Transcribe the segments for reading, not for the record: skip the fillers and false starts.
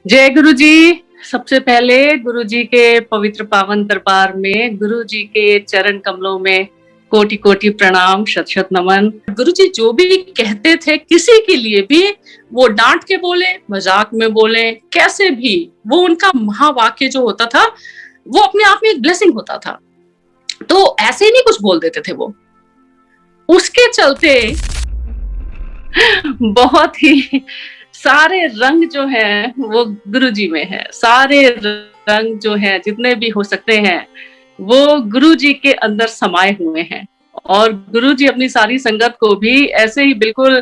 जय गुरु जी। सबसे पहले गुरु जी के पवित्र पावन दरबार में गुरु जी के चरण कमलों में कोटि कोटि प्रणाम, शत शत नमन। गुरु जी जो भी कहते थे किसी के लिए भी, वो डांट के बोले, मजाक में बोले, कैसे भी, वो उनका महावाक्य जो होता था वो अपने आप में एक ब्लेसिंग होता था। तो ऐसे ही नहीं कुछ बोल देते थे वो। उसके चलते बहुत ही सारे रंग जो हैं वो गुरुजी में है। सारे रंग जो हैं जितने भी हो सकते हैं वो गुरुजी के अंदर समाये हुए हैं। और गुरुजी अपनी सारी संगत को भी ऐसे ही बिल्कुल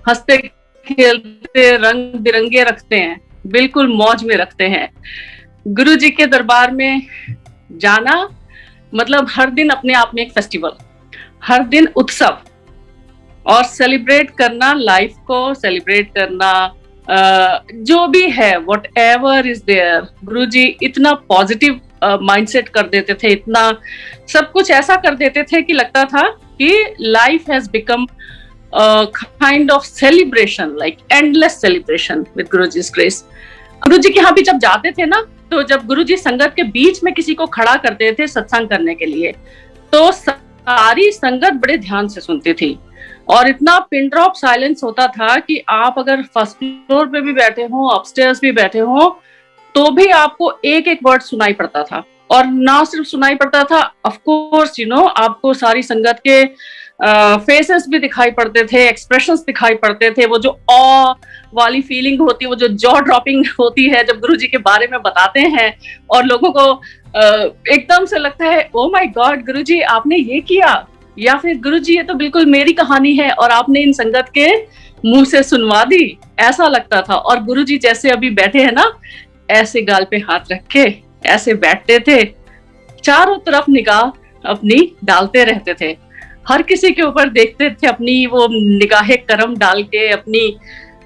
हंसते खेलते रंग बिरंगे रखते हैं, बिल्कुल मौज में रखते हैं। गुरुजी के दरबार में जाना मतलब हर दिन अपने आप में एक फेस्टिवल, हर दिन उत्सव, और सेलिब्रेट करना लाइफ को, सेलिब्रेट करना जो भी है, वट एवर इज देयर। गुरुजी इतना पॉजिटिव माइंडसेट कर देते थे, इतना सब कुछ ऐसा कर देते थे कि लगता था कि life has become kind of celebration, like endless celebration with Guruji's grace. Guruji के यहाँ भी जब जाते थे ना, तो जब गुरुजी संगत के बीच में किसी को खड़ा करते थे सत्संग करने के लिए, तो सारी संगत बड़े ध्यान से सुनती थी। और इतना पिन ड्रॉप साइलेंस होता था कि आप अगर फर्स्ट फ्लोर पे भी बैठे हो, अपस्टेयर्स भी बैठे हो, तो भी आपको एक एक वर्ड सुनाई पड़ता था। और ना सिर्फ सुनाई पड़ता था, ऑफ कोर्स आपको सारी संगत के फेसेस भी दिखाई पड़ते थे, एक्सप्रेशंस दिखाई पड़ते थे। वो जो ऑ वाली फीलिंग होती है, वो जो जॉ ड्रॉपिंग होती है जब गुरुजी के बारे में बताते हैं, और लोगों को एकदम से लगता है ओ माय गॉड गुरुजी आपने ये किया, या फिर गुरुजी ये तो बिल्कुल मेरी कहानी है और आपने इन संगत के मुंह से सुनवा दी, ऐसा लगता था। और गुरुजी जैसे अभी बैठे हैं ना, ऐसे गाल पे हाथ रख के ऐसे बैठते थे, चारों तरफ निगाह अपनी डालते रहते थे, हर किसी के ऊपर देखते थे, अपनी वो निगाहे करम डाल के अपनी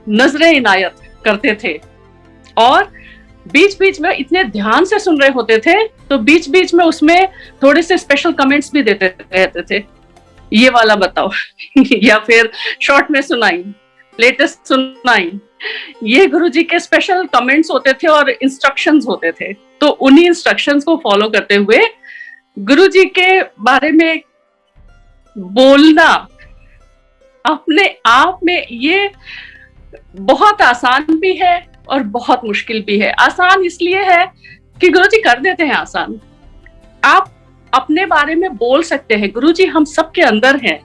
नजरें इनायत करते थे। और बीच बीच में इतने ध्यान से सुन रहे होते थे, तो बीच बीच में उसमें थोड़े से स्पेशल कमेंट्स भी देते रहते थे, ये वाला बताओ या फिर शॉर्ट में सुनाई, लेटेस्ट सुनाई। ये गुरुजी के स्पेशल कमेंट्स होते थे और इंस्ट्रक्शंस होते थे। तो उन्हीं इंस्ट्रक्शंस को फॉलो करते हुए गुरुजी के बारे में बोलना अपने आप में ये बहुत आसान भी है और बहुत मुश्किल भी है। आसान इसलिए है कि गुरुजी कर देते हैं आसान। आप अपने बारे में बोल सकते हैं, गुरुजी हम सबके अंदर हैं,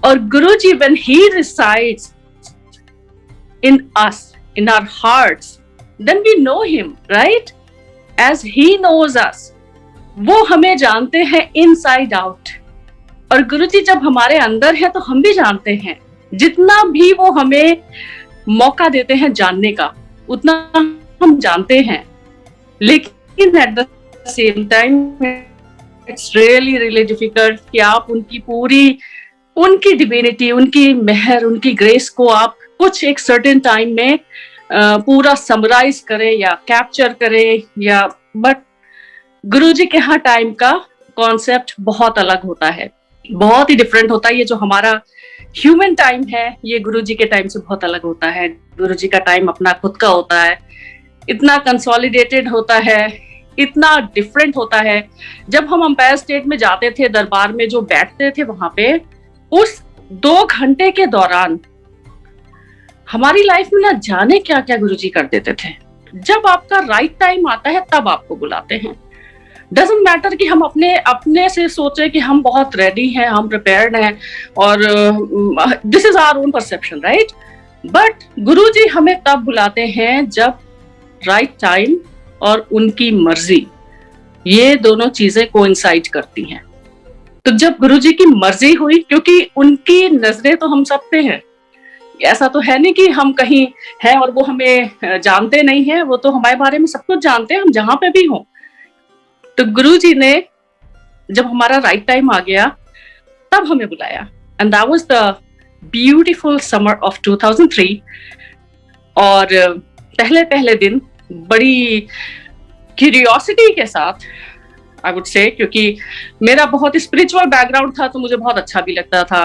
और गुरुजी when he resides in us, in our hearts, then we know him, right? As he knows us, वो हमें जानते हैं inside out। और गुरुजी जब हमारे अंदर है तो हम भी जानते हैं। जितना भी वो हमें मौका देते हैं जानने का, उतना हम जानते हैं। लेकिन at the same time it's really really difficult कि आप उनकी डिविनिटी, उनकी मेहर, उनकी ग्रेस को आप कुछ एक सर्टेन टाइम में पूरा समराइज करें या कैप्चर करें, या बट गुरुजी के यहाँ टाइम का कॉन्सेप्ट बहुत अलग होता है, बहुत ही डिफरेंट होता है। ये जो हमारा ह्यूमन टाइम है, ये गुरुजी के टाइम से बहुत अलग होता है। गुरुजी का टाइम अपना खुद का होता है, इतना कंसोलिडेटेड होता है, इतना डिफरेंट होता है। जब हम अंपायर स्टेट में जाते थे, दरबार में जो बैठते थे वहां पे, उस 2 घंटे के दौरान हमारी लाइफ में ना जाने क्या क्या गुरुजी कर देते थे। जब आपका राइट टाइम आता है तब आपको बुलाते हैं। डजंट मैटर कि हम अपने से सोचे कि हम बहुत रेडी हैं, हम प्रिपेयर्ड हैं, और this is our own perception, right? But Guruji हमें तब बुलाते हैं जब राइट टाइम और उनकी मर्जी, ये दोनों चीजें कोइंसाइड करती हैं। तो जब गुरुजी की मर्जी हुई, क्योंकि उनकी नजरें तो हम सब पे हैं, ऐसा तो है नहीं कि हम कहीं हैं और वो हमें जानते नहीं है, वो तो हमारे बारे में सब कुछ जानते हैं, हम जहां पे भी हों। तो गुरुजी ने जब हमारा राइट टाइम आ गया तब हमें बुलाया, and that was the beautiful summer of 2003। और पहले दिन बड़ी क्यूरियोसिटी के साथ, आई वुड से, क्योंकि मेरा बहुत स्पिरिचुअल बैकग्राउंड था तो मुझे बहुत अच्छा भी लगता था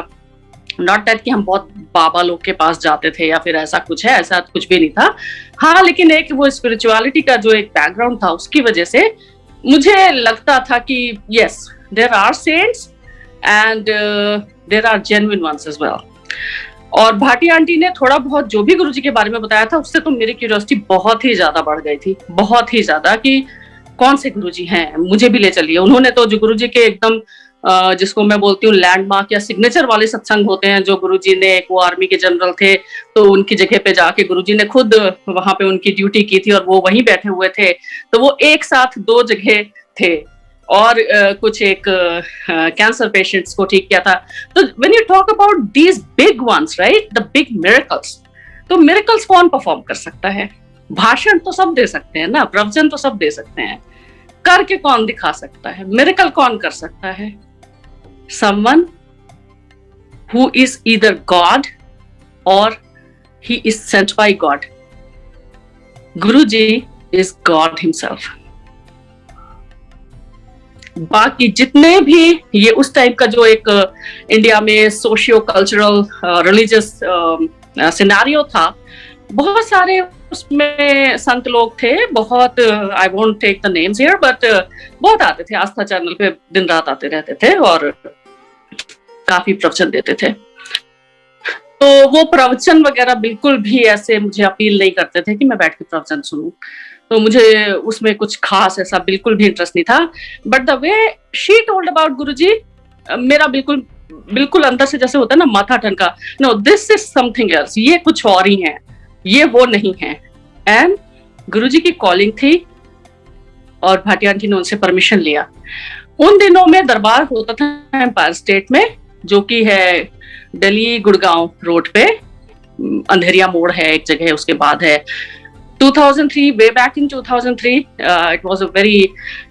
नॉट दैट कि हम बहुत बाबा लोग के पास जाते थे या फिर ऐसा कुछ है, ऐसा कुछ भी नहीं था। हाँ, लेकिन एक वो स्पिरिचुअलिटी का जो एक बैकग्राउंड था उसकी वजह से मुझे लगता था कि yes, there are saints and there are genuine ones as well. और भाटी आंटी ने थोड़ा बहुत जो भी गुरुजी के बारे में बताया था उससे तो मेरी क्यूरियोसिटी बहुत ही ज्यादा बढ़ गई थी, बहुत ही ज्यादा, कि कौन से गुरुजी हैं, मुझे भी ले चलिए। उन्होंने तो जो गुरुजी के एकदम जिसको मैं बोलती हूँ लैंडमार्क या सिग्नेचर वाले सत्संग होते हैं, जो गुरुजी ने, वो आर्मी के जनरल थे तो उनकी जगह पे जाके गुरुजी ने खुद वहां पे उनकी ड्यूटी की थी और वो वहीं बैठे हुए थे, तो वो एक साथ 2 जगह थे और कुछ एक कैंसर पेशेंट्स को ठीक किया था। तो when you talk about these big ones, right, the big miracles, तो मिरेकल्स कौन परफॉर्म कर सकता है? भाषण तो सब दे सकते हैं ना, प्रवचन तो सब दे सकते हैं, करके कौन दिखा सकता है? मिरेकल कौन कर सकता है? someone who is either God or he is sent by God. Guruji is God himself. बाकी जितने भी ये उस टाइप का जो एक इंडिया में सोशियो कल्चरल रिलीजियस सिनेरियो था, बहुत सारे उसमें संत लोग थे, बहुत, I won't take the names here, but बहुत आते थे, आस्था चैनल पे दिन रात आते रहते थे और काफी प्रवचन देते थे। तो वो प्रवचन वगैरह बिल्कुल भी ऐसे मुझे अपील नहीं करते थे कि मैं बैठ के प्रवचन सुनूं, तो मुझे उसमें कुछ खास ऐसा बिल्कुल भी इंटरेस्ट नहीं था। But the way she told about Guruji, मेरा बिल्कुल बिल्कुल अंदर से जैसे होता है ना माथा ठनका, no this is something else, ये कुछ और ही है, ये वो नहीं है। एंड गुरुजी की कॉलिंग थी और भाटी आंटी ने उनसे परमिशन लिया। उन दिनों में दरबार होता था एम्पायर स्टेट में, जो कि है दिल्ली गुड़गांव रोड पे, अंधेरिया मोड़ है एक जगह, उसके बाद है 2003, way back in 2003 it was a very,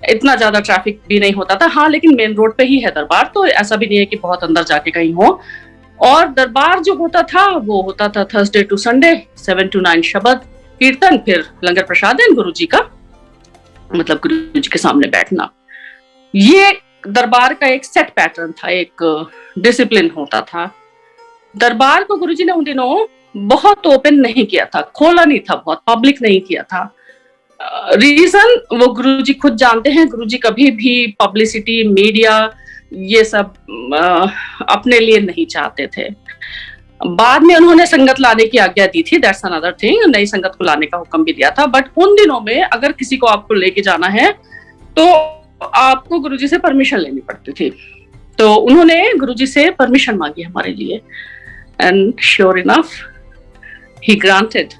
इतना ज्यादा ट्रैफिक भी नहीं होता था। हाँ, लेकिन मेन रोड पे ही है दरबार, तो ऐसा भी नहीं है कि बहुत अंदर जाके कहीं हो। और दरबार जो होता था वो होता था थर्सडे टू संडे 7 to 9 शबद कीर्तन, फिर लंगर प्रसादन, गुरुजी का मतलब गुरुजी के सामने बैठना। ये दरबार का एक सेट पैटर्न था, एक डिसिप्लिन होता था। दरबार को गुरुजी ने उन दिनों बहुत ओपन नहीं किया था, खोला नहीं था, बहुत पब्लिक नहीं किया था। रीजन वो गुरुजी खुद जानते हैं, गुरुजी कभी भी पब्लिसिटी, मीडिया, ये सब अपने लिए नहीं चाहते थे। बाद में उन्होंने संगत लाने की आज्ञा दी थी, दैट्स अनदर थिंग, नई संगत को लाने का हुक्म भी दिया था। बट उन दिनों में अगर किसी को आपको लेके जाना है तो आपको गुरुजी से परमिशन लेनी पड़ती थी। तो उन्होंने गुरुजी से परमिशन मांगी हमारे लिए, and sure enough he granted,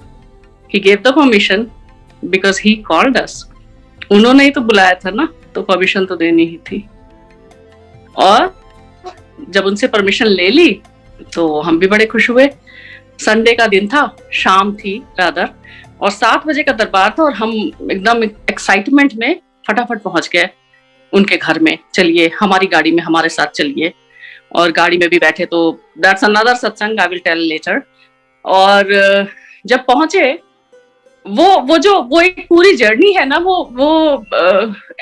he gave the permission because he called us. उन्होंने ही तो बुलाया था ना, तो परमिशन तो देनी ही थी। और जब उनसे परमिशन ले ली तो हम भी बड़े खुश हुए। संडे का दिन था, शाम थी रादर, और 7 बजे का दरबार था, और हम एकदम एक्साइटमेंट में फटाफट पहुंच गए उनके घर में। चलिए हमारी गाड़ी में हमारे साथ चलिए, और गाड़ी में भी बैठे, तो दैट्स अनदर सत्संग, आई विल टेल लेटर। और जब पहुंचे, वो एक पूरी जर्नी है ना, वो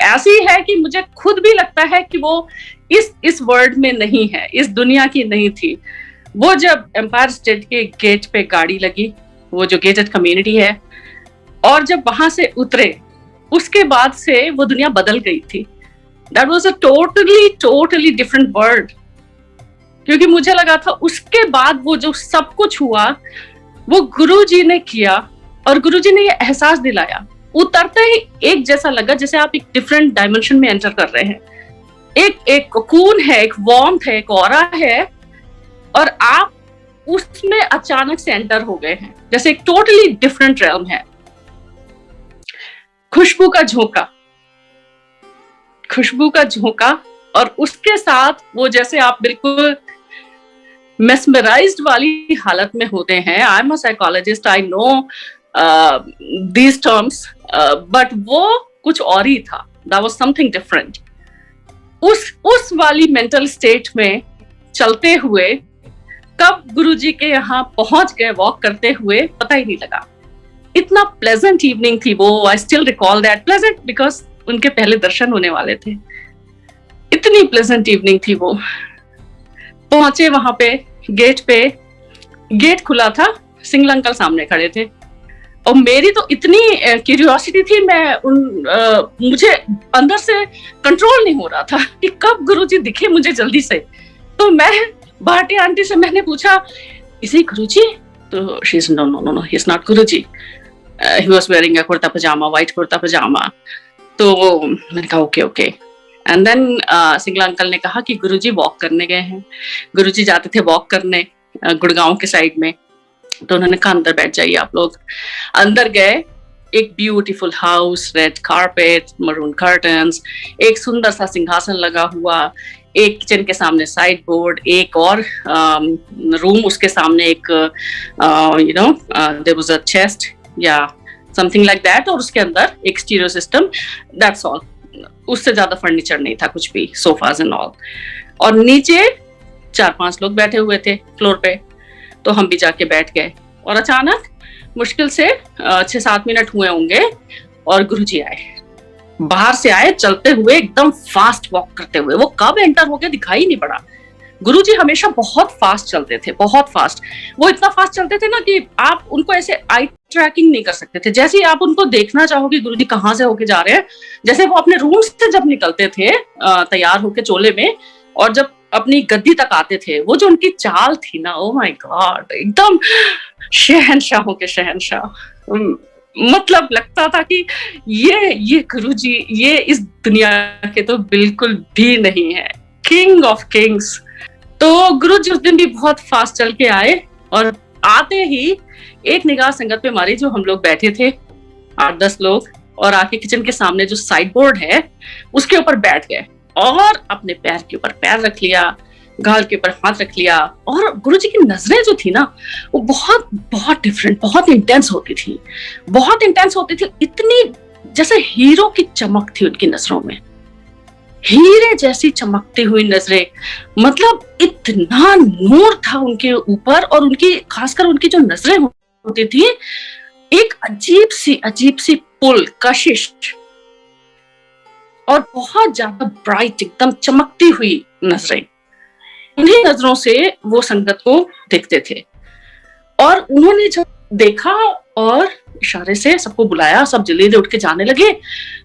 ऐसी है कि मुझे खुद भी लगता है कि वो इस वर्ल्ड में नहीं है, इस दुनिया की नहीं थी। वो जब एम्पायर स्टेट के गेट पे गाड़ी लगी, वो जो गेटेड कम्युनिटी है, और जब वहां से उतरे, उसके बाद से वो दुनिया बदल गई थी। That was a totally different world. क्योंकि मुझे लगा था उसके बाद वो जो सब कुछ हुआ वो गुरुजी ने किया, और गुरुजी ने ये एहसास दिलाया। उतरते ही एक जैसा लगा जैसे आप एक डिफरेंट डायमेंशन में एंटर कर रहे हैं। एक कोकून है, एक वार्मथ है, एक ऑरा है, और आप उसमें अचानक से एंटर हो गए हैं, जैसे एक टोटली डिफरेंट रेल्म है। खुशबू का झोंका, और उसके साथ वो जैसे आप बिल्कुल मेस्मराइज्ड वाली हालत में होते हैं। I am a psychologist, I know these terms, but वो कुछ और ही था। That was something different. उस वाली मेंटल स्टेट में चलते हुए कब गुरुजी के यहाँ पहुंच गए, वॉक करते हुए, पता ही नहीं लगा। इतना प्लेजेंट इवनिंग थी वो, I still recall that, pleasant because उनके पहले दर्शन होने वाले थे। इतनी प्लेजेंट इवनिंग थी वो। पहुंचे वहां पे, गेट खुला था, सिंगल अंकल सामने खड़े थे और मेरी तो इतनी क्यूरियोसिटी थी, मुझे अंदर से कंट्रोल नहीं हो रहा था कि कब गुरुजी दिखे मुझे जल्दी से। तो मैं भाटी आंटी से मैंने पूछा, इज ही गुरुजी? तो she is no, he is not Guruji, he was wearing a kurta pajama, white kurta pajama. तो मैंने कहा okay. And then single uncle ने कहा कि गुरुजी वॉक करने गए हैं। गुरुजी जाते थे वॉक करने गुड़गांव के साइड में। तो उन्होंने कहा अंदर बैठ जाइए आप लोग। अंदर गए, एक beautiful house, red carpet, maroon curtains, एक सुंदर सा सिंहासन लगा हुआ, एक किचन के सामने साइड बोर्ड, एक और रूम उसके सामने एक देयर वाज अ चेस्ट या समथिंग लाइक दैट, और उसके अंदर एक स्टीरियो सिस्टम, दैट्स ऑल। उससे ज्यादा फर्नीचर नहीं था कुछ भी, सोफाज एंड ऑल। और नीचे 4-5 लोग बैठे हुए थे फ्लोर पे। तो हम भी जाके बैठ गए और अचानक मुश्किल से 6-7 मिनट हुए होंगे और गुरुजी आए, बाहर से आए चलते हुए, एकदम फास्ट वॉक करते हुए। वो कब एंटर हो गया दिखाई नहीं पड़ा। गुरुजी हमेशा बहुत फास्ट चलते थे, बहुत फास्ट। वो इतना फास्ट चलते थे ना कि आप उनको ऐसे आई ट्रैकिंग नहीं कर सकते थे। जैसे ही आप उनको देखना चाहोगे गुरुजी कहाँ से होके जा रहे हैं, जैसे वो अपने रूम से जब निकलते थे तैयार होके चोले में, और जब अपनी गद्दी तक आते थे, वो जो उनकी चाल थी ना, ओ माय गॉड, एकदम शहंशाहों के शहंशाह। मतलब लगता था कि ये गुरुजी, ये इस दुनिया के तो बिल्कुल भी नहीं है, किंग ऑफ किंग्स। तो गुरुजी उस दिन भी बहुत फास्ट चल के आए और आते ही एक निगाह संगत पे मारी, जो हम लोग बैठे थे 8-10 लोग, और आके किचन के सामने जो साइड बोर्ड है उसके ऊपर बैठ गए और अपने पैर के ऊपर पैर रख लिया, गाल के ऊपर हाथ रख लिया। और गुरुजी की नजरें जो थी ना, वो बहुत बहुत डिफरेंट, बहुत इंटेंस होती थी, बहुत इंटेंस होती थी। इतनी जैसे हीरो की चमक थी उनकी नजरों में, हीरे जैसी चमकती हुई नजरें। मतलब इतना नूर था उनके ऊपर, और उनकी खासकर उनकी जो नजरें होती थी, एक अजीब सी पुल, कशिश, और बहुत ज्यादा ब्राइट, एकदम चमकती हुई नजरें। उन्हीं नजरों से वो संगत को देखते थे। और उन्होंने जब देखा और इशारे से सबको बुलाया, सब जल्दी उठ के जाने लगे।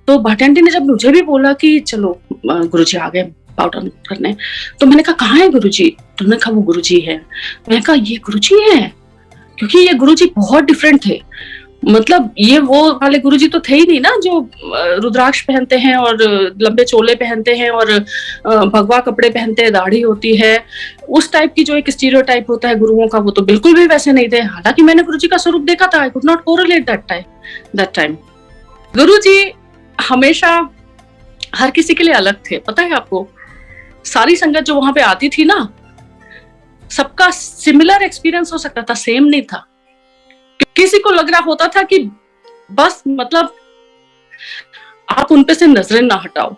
तो भाटियांटी ने जब मुझे भी बोला कि चलो गुरुजी आ गए पाउडर करने, तो मैंने कहा कहाँ है गुरुजी? तो उन्होंने कहा वो गुरुजी है। मैंने कहा ये गुरुजी है? क्योंकि ये गुरुजी बहुत डिफरेंट थे। मतलब ये वो वाले गुरुजी तो थे ही नहीं ना, जो रुद्राक्ष पहनते हैं और लंबे चोले पहनते हैं और भगवा कपड़े पहनते हैं, दाढ़ी होती है, उस टाइप की जो एक स्टीरियोटाइप होता है गुरुओं का, वो तो बिल्कुल भी वैसे नहीं थे। हालांकि मैंने गुरुजी का स्वरूप देखा था, I could not correlate that time. Guruji हमेशा हर किसी के लिए अलग थे। पता है आपको, सारी संगत जो वहां पे आती थी ना, सबका सिमिलर एक्सपीरियंस हो सकता था, सेम नहीं था। किसी को लग रहा होता था कि बस मतलब आप उन पे से नजरें ना हटाओ,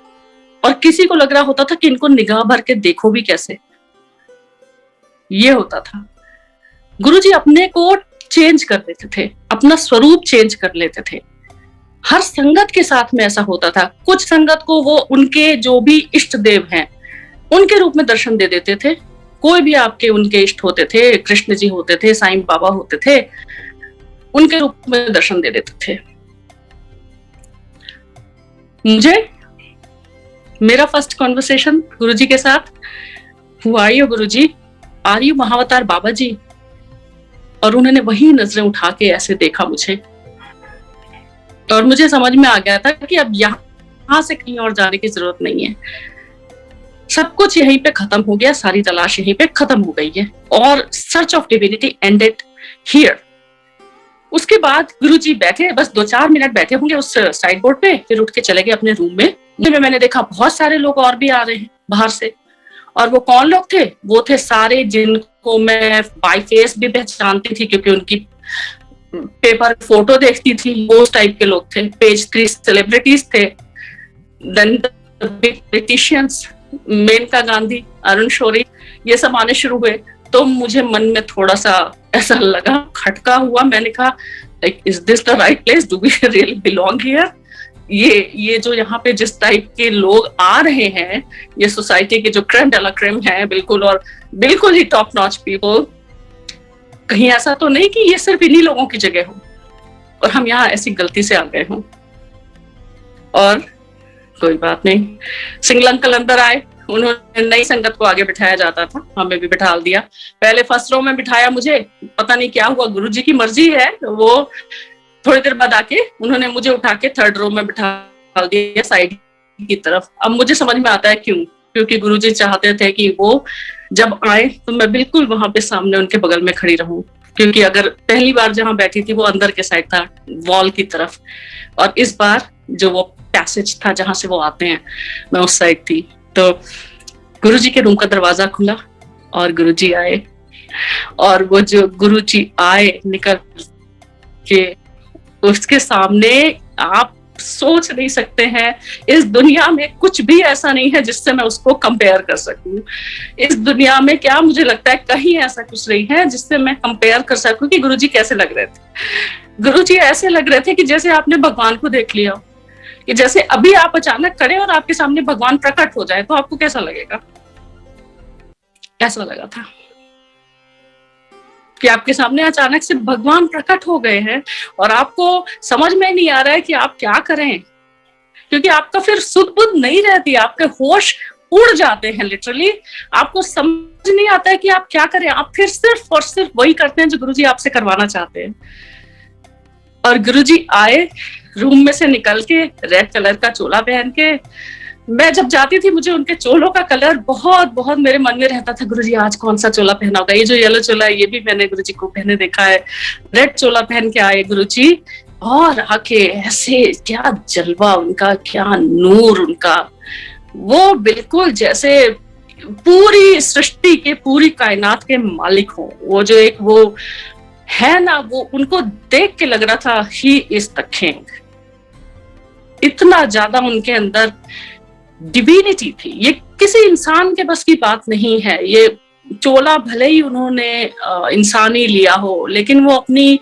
और किसी को लग रहा होता था कि इनको निगाह भर के देखो भी कैसे। ये होता था। गुरुजी अपने को चेंज कर लेते थे, अपना स्वरूप चेंज कर लेते थे। हर संगत के साथ में ऐसा होता था। कुछ संगत को वो उनके जो भी इष्ट देव हैं उनके रूप में दर्शन दे देते थे। कोई भी आपके उनके इष्ट होते थे, कृष्ण जी होते थे, साईं बाबा होते थे, उनके रूप में दर्शन दे देते थे। मुझे मेरा फर्स्ट कॉन्वर्सेशन गुरुजी के साथ हुआ, are you Guruji, are you Mahavatar Baba ji? और उन्होंने वही नजरें उठा के ऐसे देखा मुझे, और मुझे समझ में आ गया था कि अब यहां से कहीं और जाने की जरूरत नहीं है। सब कुछ यहीं पे खत्म हो गया, सारी तलाश यहीं पे खत्म हो गई है, और search of divinity ended here. उसके बाद गुरुजी बैठे, बस 2-4 मिनट बैठे होंगे उस साइड बोर्ड पे, फिर उठ के चले गए अपने रूम में। मैंने देखा बहुत सारे लोग और भी आ रहे हैं बाहर से। और वो कौन लोग थे? वो थे सारे जिनको मैं बाय फेस भी पहचानती थी, क्योंकि उनकी पेपर फोटो देखती थी, वो उस टाइप के लोग थे। पेज 3 सेलिब्रिटीज थे। Then big politicians, Maneka Gandhi, Arun Shourie, ये सब आने शुरू हुए। तो मुझे मन में थोड़ा सा ऐसा लगा, खटका हुआ। मैंने कहा like, is this the right place? Do we really belong here? ये जो यहाँ पे जिस टाइप के लोग आ रहे हैं, ये सोसाइटी के जो क्रेम डेला क्रेम है बिल्कुल, और बिल्कुल ही टॉप नॉच पीपल, कहीं ऐसा तो नहीं कि ये सिर्फ इन्हीं लोगों की जगह हो और हम यहाँ ऐसी गलती से आ गए हों। और कोई बात नहीं, सिंगल अंकल अंदर आए, उन्होंने नई संगत को आगे बिठाया जाता था, हमें भी बिठा दिया। पहले फर्स्ट रो में बिठाया मुझे, पता नहीं क्या हुआ, गुरुजी की मर्जी है, वो थोड़ी देर बाद आके उन्होंने मुझे उठा के थर्ड रो में बिठा दिया साइड की तरफ। अब मुझे समझ में आता है क्यों, क्योंकि गुरुजी चाहते थे कि वो जब आए तो मैं बिल्कुल वहां पे सामने उनके बगल में खड़ी रहूं, क्योंकि अगर पहली बार जहां बैठी थी वो अंदर के साइड था, वॉल की तरफ, और इस बार जो वो पैसेज था जहां से वो आते हैं, मैं उस साइड थी। तो गुरुजी के रूम का दरवाजा खुला और गुरुजी आए, और वो जो गुरुजी आए निकल के, उसके सामने आप सोच नहीं सकते हैं, इस दुनिया में कुछ भी ऐसा नहीं है जिससे मैं उसको कंपेयर कर सकूं। इस दुनिया में क्या मुझे लगता है कहीं ऐसा कुछ नहीं है जिससे मैं कंपेयर कर सकूं कि गुरुजी कैसे लग रहे थे। गुरुजी ऐसे लग रहे थे कि जैसे आपने भगवान को देख लिया, कि जैसे अभी आप अचानक खड़े और आपके सामने भगवान प्रकट हो जाए तो आपको कैसा लगेगा। कैसा लगा था कि आपके सामने अचानक से भगवान प्रकट हो गए हैं और आपको समझ में नहीं आ रहा है कि आप क्या करें, क्योंकि आपका फिर सुध बुध नहीं रहती, आपके होश उड़ जाते हैं लिटरली। आपको समझ नहीं आता है कि आप क्या करें, आप फिर सिर्फ और सिर्फ वही करते हैं जो गुरुजी आपसे करवाना चाहते हैं। और गुरुजी आए रूम में से निकल के, रेड कलर का चोला पहन के। मैं जब जाती थी मुझे उनके चोलों का कलर बहुत बहुत मेरे मन में रहता था, गुरुजी आज कौन सा चोला पहना होगा। ये जो येलो चोला है ये भी मैंने गुरुजी को पहने देखा है। रेड चोला पहन के आए गुरुजी, और आके ऐसे, क्या जलवा उनका, क्या नूर उनका, वो बिल्कुल जैसे पूरी सृष्टि के, पूरी कायनात के मालिक हो। वो जो एक वो है ना, वो उनको देख के लग रहा था ही इज द किंग। इतना ज्यादा उनके अंदर डिविनिटी थी, ये किसी इंसान के बस की बात नहीं है। ये चोला भले ही उन्होंने इंसानी लिया हो, लेकिन वो अपनी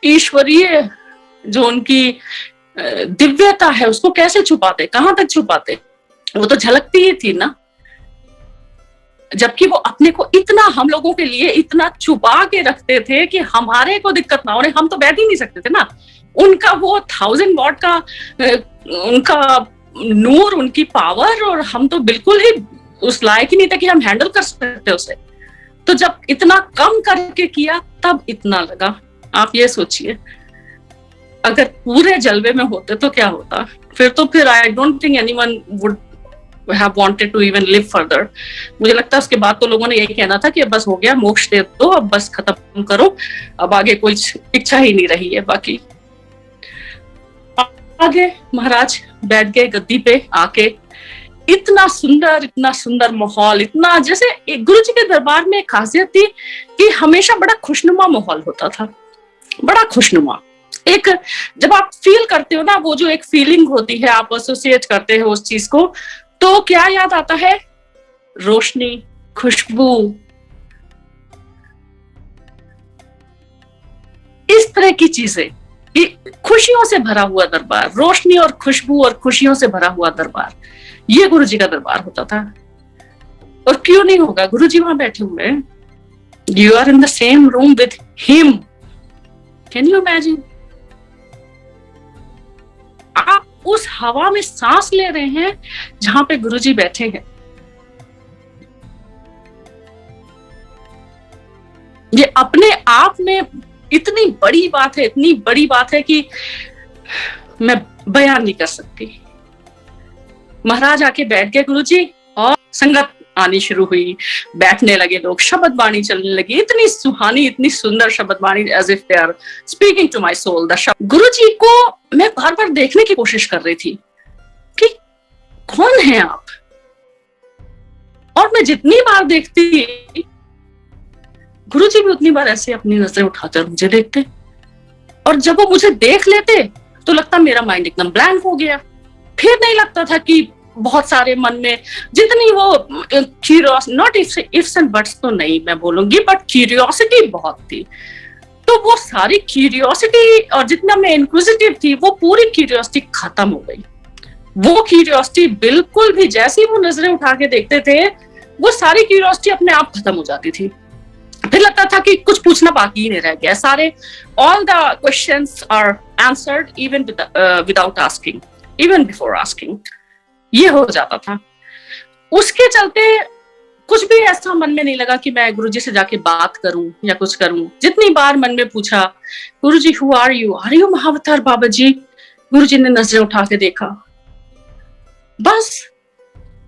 ईश्वरीय जो उनकी दिव्यता है उसको कैसे छुपाते, कहां तक छुपाते, वो तो झलकती ही थी ना। जबकि वो अपने को इतना, हम लोगों के लिए इतना छुपा के रखते थे कि हमारे को दिक्कत ना हो, हम तो बैठ ही नहीं सकते थे ना। उनका वो 1000 वॉट का उनका नूर, उनकी पावर, और हम तो बिल्कुल ही उस लायक ही नहीं थे कि हम हैंडल कर सकते उसे। तो जब इतना कम करके किया तब इतना लगा। आप ये सोचिए अगर पूरे जलवे में होते तो क्या होता, फिर I don't think anyone would have wanted to even live further। मुझे लगता है उसके बाद तो लोगों ने यही कहना था कि अब बस हो गया, मोक्ष दे दो, अब बस खत्म करो, अब आगे कोई इच्छा ही नहीं रही है। बाकी आगे महाराज बैठ गए गद्दी पे आके, इतना सुंदर माहौल, इतना जैसे गुरुजी के दरबार में एक खासियत थी कि हमेशा बड़ा खुशनुमा माहौल होता था, बड़ा खुशनुमा। एक जब आप फील करते हो ना, वो जो एक फीलिंग होती है, आप एसोसिएट करते हो उस चीज को, तो क्या याद आता है? रोशनी, खुशबू, इस तरह की चीजें, खुशियों से भरा हुआ दरबार, रोशनी और खुशबू और खुशियों से भरा हुआ दरबार, ये गुरुजी का दरबार होता था। और क्यों नहीं होगा, गुरुजी वहां बैठे हुए, you are in the same room with him. Can you imagine? आप उस हवा में सांस ले रहे हैं जहां पे गुरुजी बैठे हैं। ये अपने आप में इतनी बड़ी बात है, इतनी बड़ी बात है कि मैं बयान नहीं कर सकती। महाराज आके बैठ गए गुरुजी, और संगत आनी शुरू हुई, बैठने लगे लोग, शब्द वाणी चलने लगी, इतनी सुहानी, इतनी सुंदर शब्द वाणी, as if they are speaking to my soul. The shabd Guruji को मैं बार बार देखने की कोशिश कर रही थी कि कौन है आप, और मैं जितनी बार देखती गुरुजी भी उतनी बार ऐसे अपनी नजरें उठाकर मुझे देखते, और जब वो मुझे देख लेते तो लगता मेरा माइंड एकदम ब्लैंक हो गया। फिर नहीं लगता था कि बहुत सारे मन में जितनी वो curiosity, not ifs and buts तो नहीं मैं बोलूंगी, बट क्यूरियोसिटी बहुत थी। तो तो वो सारी क्यूरियोसिटी और जितना मैं इंक्विजिटिव थी वो पूरी क्यूरियोसिटी खत्म हो गई। वो क्यूरियोसिटी बिल्कुल भी, जैसे ही वो नजरें उठा के देखते थे वो सारी क्यूरियोसिटी अपने आप खत्म हो जाती थी। फिर लगता था कि कुछ पूछना बाकी ही नहीं रह गया, सारे all the questions are answered even without asking, even before asking, ये हो जाता था। उसके चलते कुछ भी ऐसा मन में नहीं लगा कि मैं गुरुजी से जाके बात करूं या कुछ करूं। जितनी बार मन में पूछा, गुरुजी who are you Mahavatar Baba जी, गुरुजी ने नजरें उठा के देखा, बस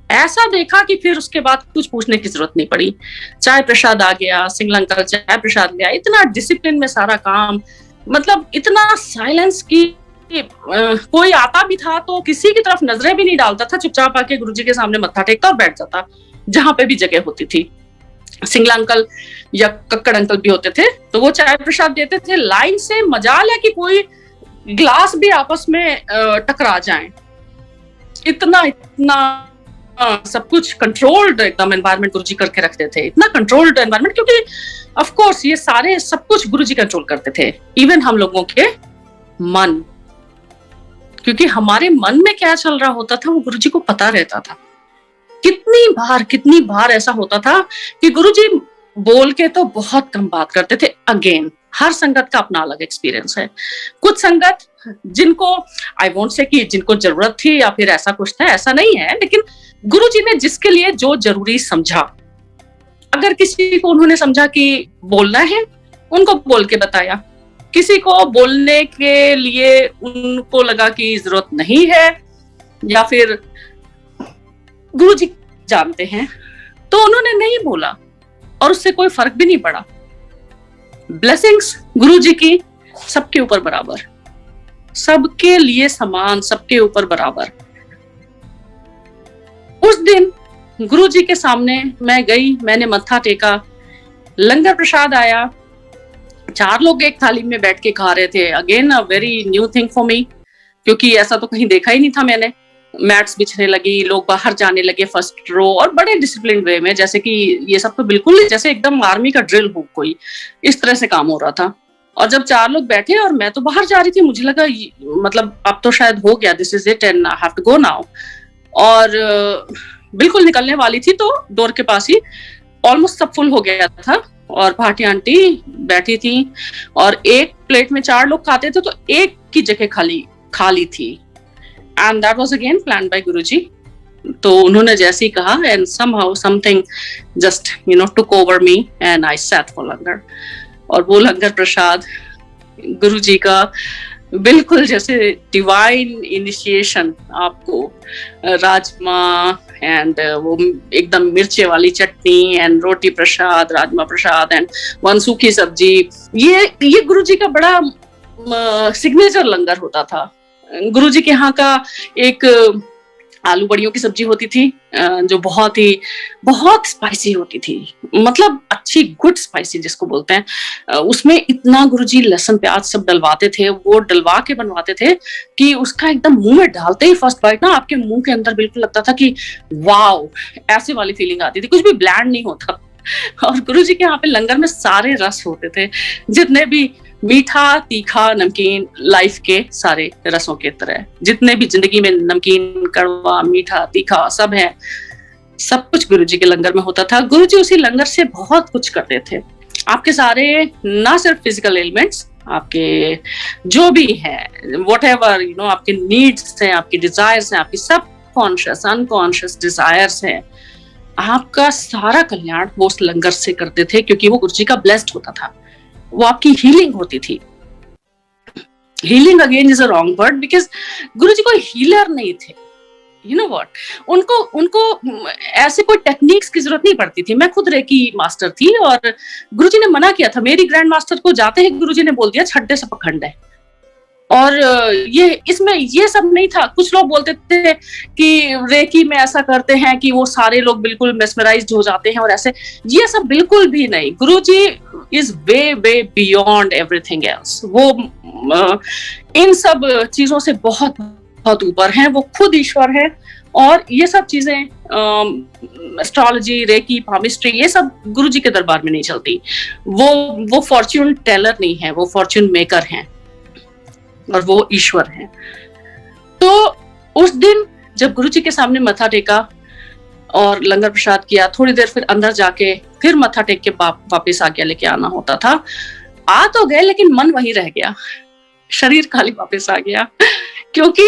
ऐसा देखा कि फिर उसके बाद कुछ पूछने की जरूरत नहीं पड़ी। चाय प्रसाद आ गया, सिंगल अंकल चाय प्रसाद लिया, इतना डिसिप्लिन में सारा काम, मतलब इतना साइलेंस की कोई आता भी था तो किसी की तरफ नजरें भी नहीं डालता था, चुपचाप आके गुरुजी के सामने मत्था टेकता और बैठ जाता जहां पे भी जगह होती थी। सिंगला अंकल या कक्कड़ अंकल भी होते टे तो वो चाय प्रसाद देते थे लाइन से, मजाल है कि कोई ग्लास भी आपस में टकरा जाए। इतना सब कुछ कंट्रोल्ड एकदम एनवायरनमेंट गुरुजी करके रखते थे, इतना कंट्रोल्ड एनवायरनमेंट, क्योंकि ऑफ कोर्स ये सारे सब कुछ गुरुजी कंट्रोल करते थे, इवन हम लोगों के मन, क्योंकि हमारे मन में क्या चल रहा होता था वो गुरुजी को पता रहता था। कितनी बार ऐसा होता था कि गुरुजी बोल के तो बहुत कम बात करते थे। अगेन हर संगत का अपना अलग एक्सपीरियंस है। कुछ संगत जिनको आई वोंट से कि जिनको जरूरत थी या फिर ऐसा कुछ था, ऐसा नहीं है, लेकिन गुरुजी ने जिसके लिए जो जरूरी समझा, अगर किसी को उन्होंने समझा कि बोलना है उनको बोल के बताया, किसी को बोलने के लिए उनको लगा कि जरूरत नहीं है या फिर गुरुजी जानते हैं तो उन्होंने नहीं बोला और उससे कोई फर्क भी नहीं पड़ा। ब्लेसिंग्स गुरुजी की सबके ऊपर बराबर, सबके लिए समान, सबके ऊपर बराबर। उस दिन गुरुजी के सामने मैं गई, मैंने मत्था टेका, लंगर प्रसाद आया, 4 लोग एक थाली में बैठ के खा रहे थे। Again a very new thing for me, क्योंकि ऐसा तो कहीं देखा ही नहीं था मैंने। मैट्स बिछने लगी, लोग बाहर जाने लगे फर्स्ट रो, और बड़े डिसिप्लिन वे में, जैसे कि ये सब तो बिल्कुल जैसे एकदम आर्मी का ड्रिल हो कोई, इस तरह से काम हो रहा था। और जब 4 लोग बैठे और मैं तो बाहर जा रही थी, मुझे लगा मतलब अब तो शायद हो गया, this is it and I have to go now. और बिल्कुल निकलने वाली थी तो डोर के पास ही ऑलमोस्ट सब फुल हो गया था और भाटी आंटी बैठी थी और एक प्लेट में 4 लोग खाते थे तो एक की जगह खाली थी। And that was again planned by Guruji. तो उन्होंने जैसे ही कहा and somehow something just took over me and I sat for langar. और वो लंगर प्रसाद गुरुजी का बिल्कुल जैसे डिवाइन इनिशिएशन, आपको राजमा एंड वो एकदम मिर्चे वाली चटनी एंड रोटी प्रसाद, राजमा प्रसाद एंड वन सूखी सब्जी, ये गुरुजी का बड़ा सिग्नेचर लंगर होता था। गुरुजी के यहाँ का एक आलू बड़ियों की सब्जी होती थी जो बहुत स्पाइसी होती थी, मतलब अच्छी गुड स्पाइसी जिसको बोलते हैं। उसमें इतना गुरुजी लहसुन प्याज सब डलवाते थे, वो डलवा के बनवाते थे कि उसका एकदम मुंह में डालते ही फर्स्ट बाइट ना आपके मुंह के अंदर बिल्कुल लगता था कि वाओ, ऐसे वाली फीलिंग आती थी, कुछ भी ब्लैंड नहीं होता। और गुरुजी के यहाँ पे लंगर में सारे रस होते थे, जितने भी मीठा, तीखा, नमकीन, लाइफ के सारे रसों के तरह जितने भी जिंदगी में नमकीन, कड़वा, मीठा, तीखा सब है, सब कुछ गुरुजी के लंगर में होता था। गुरुजी उसी लंगर से बहुत कुछ करते थे। आपके सारे ना सिर्फ फिजिकल एलिमेंट्स, आपके जो भी है व्हाटएवर आपके नीड्स हैं, आपकी डिजायर्स हैं, आपकी सब कॉन्शियस अनकॉन्शियस डिजायर्स हैं, आपका सारा कल्याण वो उस लंगर से करते थे, क्योंकि वो गुरुजी का ब्लेस्ड होता था। वो आपकी हीलिंग होती थी। Healing again is a wrong word, because Guruji कोई हीलर नहीं थे। यू नो व्हाट, उनको ऐसे कोई टेक्निक्स की जरूरत नहीं पड़ती थी। मैं खुद रेकी मास्टर थी और गुरुजी ने मना किया था। मेरी ग्रैंड मास्टर को जाते ही गुरुजी ने बोल दिया छड्डे से पखंड है। और इसमें ये सब नहीं था। कुछ लोग बोलते थे कि रेकी में ऐसा करते हैं कि वो सारे लोग बिल्कुल मेस्मराइज्ड हो जाते हैं और ऐसे, ये सब बिल्कुल भी नहीं। Guruji is way way beyond everything else. वो इन सब चीजों से बहुत बहुत ऊपर हैं। वो खुद ईश्वर है और ये सब चीजें एस्ट्रोलॉजी, रेकी, पामिस्ट्री, ये सब गुरुजी के दरबार में नहीं चलती। वो फॉर्च्यून टेलर नहीं है, वो फॉर्च्यून मेकर हैं और वो ईश्वर हैं। तो उस दिन जब गुरुजी के सामने मत्था टेका और लंगर प्रसाद किया, थोड़ी देर फिर अंदर जाके फिर मत्था टेक के वापस आज्ञा लेके आना होता था। आ तो गए लेकिन मन वहीं रह गया, शरीर खाली वापस आ गया, क्योंकि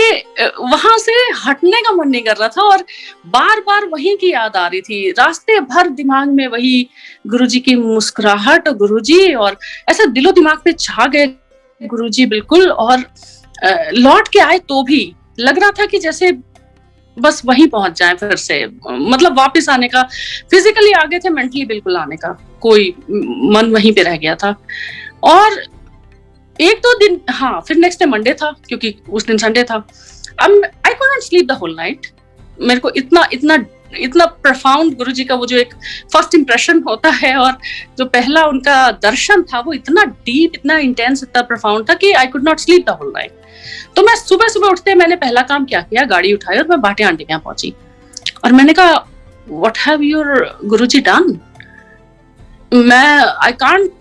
वहां से हटने का मन नहीं कर रहा था और बार बार वहीं की याद आ रही थी। रास्ते भर दिमाग में वही गुरुजी की मुस्कुराहट, गुरुजी, और ऐसा दिलो दिमाग पे छा गए गुरुजी बिल्कुल। और लौट के आए तो भी लग रहा था कि जैसे बस वहीं पहुंच जाए फिर से, मतलब वापस आने का, फिजिकली आगे थे, मेंटली बिल्कुल आने का कोई मन वहीं पे रह गया था। और एक दो दिन, हाँ, फिर नेक्स्ट डे मंडे था क्योंकि उस दिन संडे था। अब I could not sleep the whole night. मेरे को इतना प्रोफाउंड गुरुजी का वो जो एक फर्स्ट इंप्रेशन होता है और जो पहला उनका दर्शन था वो इतना डीप, इतना इंटेंस, इतना प्रोफाउंड था कि I could not sleep the whole night. तो मैं सुबह सुबह उठते मैंने पहला काम क्या किया, गाड़ी उठाई और मैं भाटिया आंटी के यहाँ पहुंची और मैंने कहा, what have your Guruji done? I can't,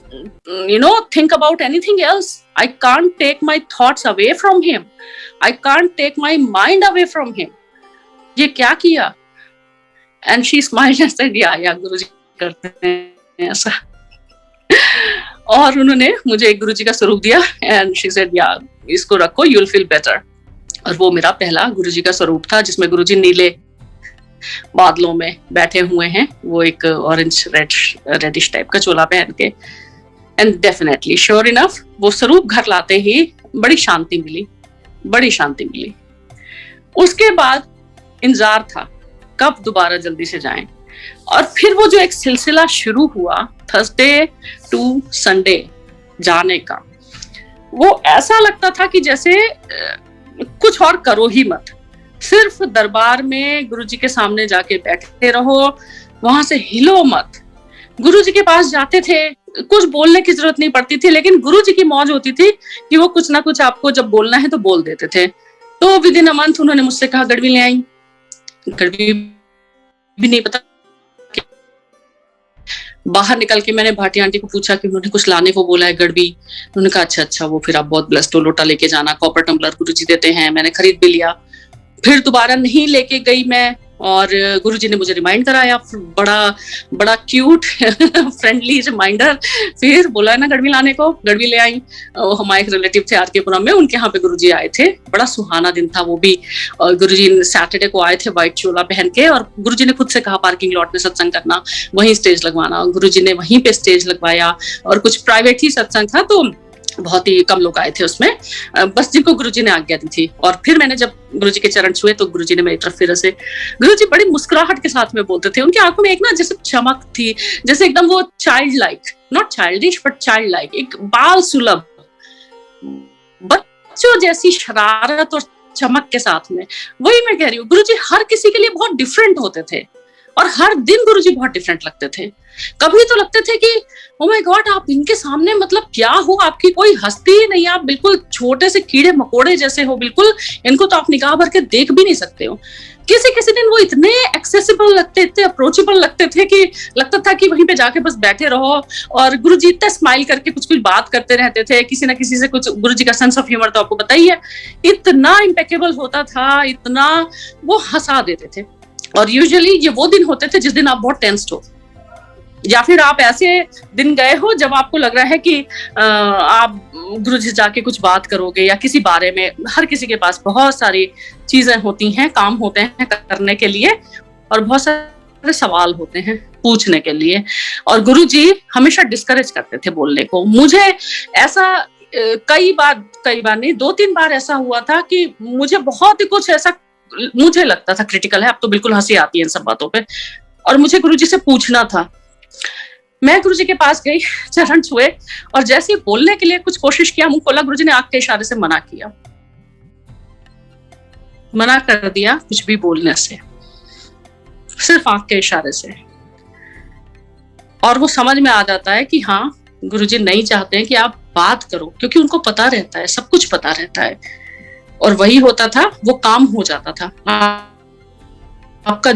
think about anything else. I can't take my thoughts away from him. I can't take my mind away from him. ये क्या किया? And she smiled and said, yeah, गुरुजी करते हैं ऐसा। और उन्होंने मुझे एक गुरुजी का स्वरूप दिया and she said, yeah, इसको रखो, you'll feel better. और वो मेरा पहला गुरुजी का स्वरूप था जिसमें गुरुजी नीले बादलों में बैठे हुए हैं, वो एक ऑरेंज रेडिश टाइप का चोला पहन के। एंड डेफिनेटली श्योर इनफ वो स्वरूप घर लाते ही बड़ी शांति मिली। उसके बाद इंतजार था कब दोबारा जल्दी से जाएं। और फिर वो जो एक सिलसिला शुरू हुआ थर्सडे टू संडे जाने का, वो ऐसा लगता था कि जैसे कुछ और करो ही मत, सिर्फ दरबार में गुरुजी के सामने जाके बैठे रहो, वहां से हिलो मत। गुरुजी के पास जाते थे, कुछ बोलने की जरूरत नहीं पड़ती थी, लेकिन गुरुजी की मौज होती थी कि वो कुछ ना कुछ आपको जब बोलना है तो बोल देते थे। तो विद इन अ मंथ उन्होंने मुझसे कहा, गड़वी ले आई। गड़वी भी नहीं पता। बाहर निकल के मैंने भाटी आंटी को पूछा कि उन्होंने कुछ लाने को बोला है गड़वी। उन्होंने कहा अच्छा, वो फिर आप बहुत ब्लेस्ड हो, लोटा लेके जाना, कॉपर टम्बलर गुरुजी देते हैं। मैंने खरीद भी लिया। फिर दोबारा नहीं लेके गई मैं और गुरुजी ने मुझे रिमाइंड कराया, बड़ा क्यूट फ्रेंडली रिमाइंडर। फिर बोला है ना गड़वी लाने को, गड़वी ले आई। हमारे एक रिलेटिव थे आरकेपुरम में, उनके यहाँ पे गुरुजी आए थे। बड़ा सुहाना दिन था वो भी। और गुरुजी सैटरडे को आए थे व्हाइट चोला पहन के, और गुरुजी ने खुद से कहा पार्किंग लॉट में सत्संग करना, वहीं स्टेज लगवाना। गुरुजी ने वहीं पे स्टेज लगवाया और कुछ प्राइवेट ही सत्संग था, तो बहुत ही कम लोग आए थे उसमें, बस जिनको गुरुजी ने आज्ञा दी थी। और फिर मैंने जब गुरुजी के चरण छुए तो गुरुजी ने मेरी तरफ फिर से, गुरुजी बड़ी मुस्कुराहट के साथ में बोलते थे। उनकी आंखों में एक ना जैसे चमक थी, जैसे एकदम वो child like, not childish but child like, एक बाल सुलभ बच्चों जैसी शरारत और चमक के साथ में। वही मैं कह रही हूँ, गुरुजी हर किसी के लिए बहुत डिफरेंट होते थे और हर दिन गुरुजी बहुत डिफरेंट लगते थे। कभी तो लगते थे कि ओ माय गॉड, आप इनके सामने मतलब क्या हो, आपकी कोई हस्ती ही नहीं, आप बिल्कुल छोटे से कीड़े मकोड़े जैसे हो, बिल्कुल इनको तो आप निगाह भर के देख भी नहीं सकते हो। किसी दिन वो इतने एक्सेसिबल लगते, इतने अप्रोचेबल लगते थे कि लगता था कि वहीं पे जाके बस बैठे रहो। और गुरुजी इतना स्माइल करके कुछ बात करते रहते थे, किसी ना किसी से कुछ। गुरुजी का सेंस ऑफ ह्यूमर तो आपको पता ही है, इतना इम्पेकेबल होता था, इतना वो हंसा देते थे। और यूजुअली ये वो दिन होते थे जिस दिन आप बहुत टेंस्ड हो, या फिर आप ऐसे दिन गए हो जब आपको लग रहा है कि आप गुरुजी से जाके कुछ बात करोगे या किसी बारे में। हर किसी के पास बहुत सारी चीजें होती हैं, काम होते हैं करने के लिए, और बहुत सारे सवाल होते हैं पूछने के लिए। और गुरुजी हमेशा डिस्करेज करते थे बोलने को। मुझे ऐसा कई बार नहीं, 2-3 बार ऐसा हुआ था कि मुझे बहुत ही कुछ ऐसा मुझे लगता था क्रिटिकल है, अब तो बिल्कुल हंसी आती है इन सब बातों पे, और मुझे गुरुजी से पूछना था। मैं गुरुजी के पास गई, चरण छुए, और जैसे ही बोलने के लिए कुछ कोशिश किया, मुंह खोला, गुरुजी ने आंख के इशारे से मना किया, मना कर दिया कुछ भी बोलने से, सिर्फ आंख के इशारे से। और वो समझ में आ जाता है कि हाँ, गुरुजी नहीं चाहते हैं कि आप बात करो, क्योंकि उनको पता रहता है, सब कुछ पता रहता है। और वही होता था, वो काम हो जाता था। आपका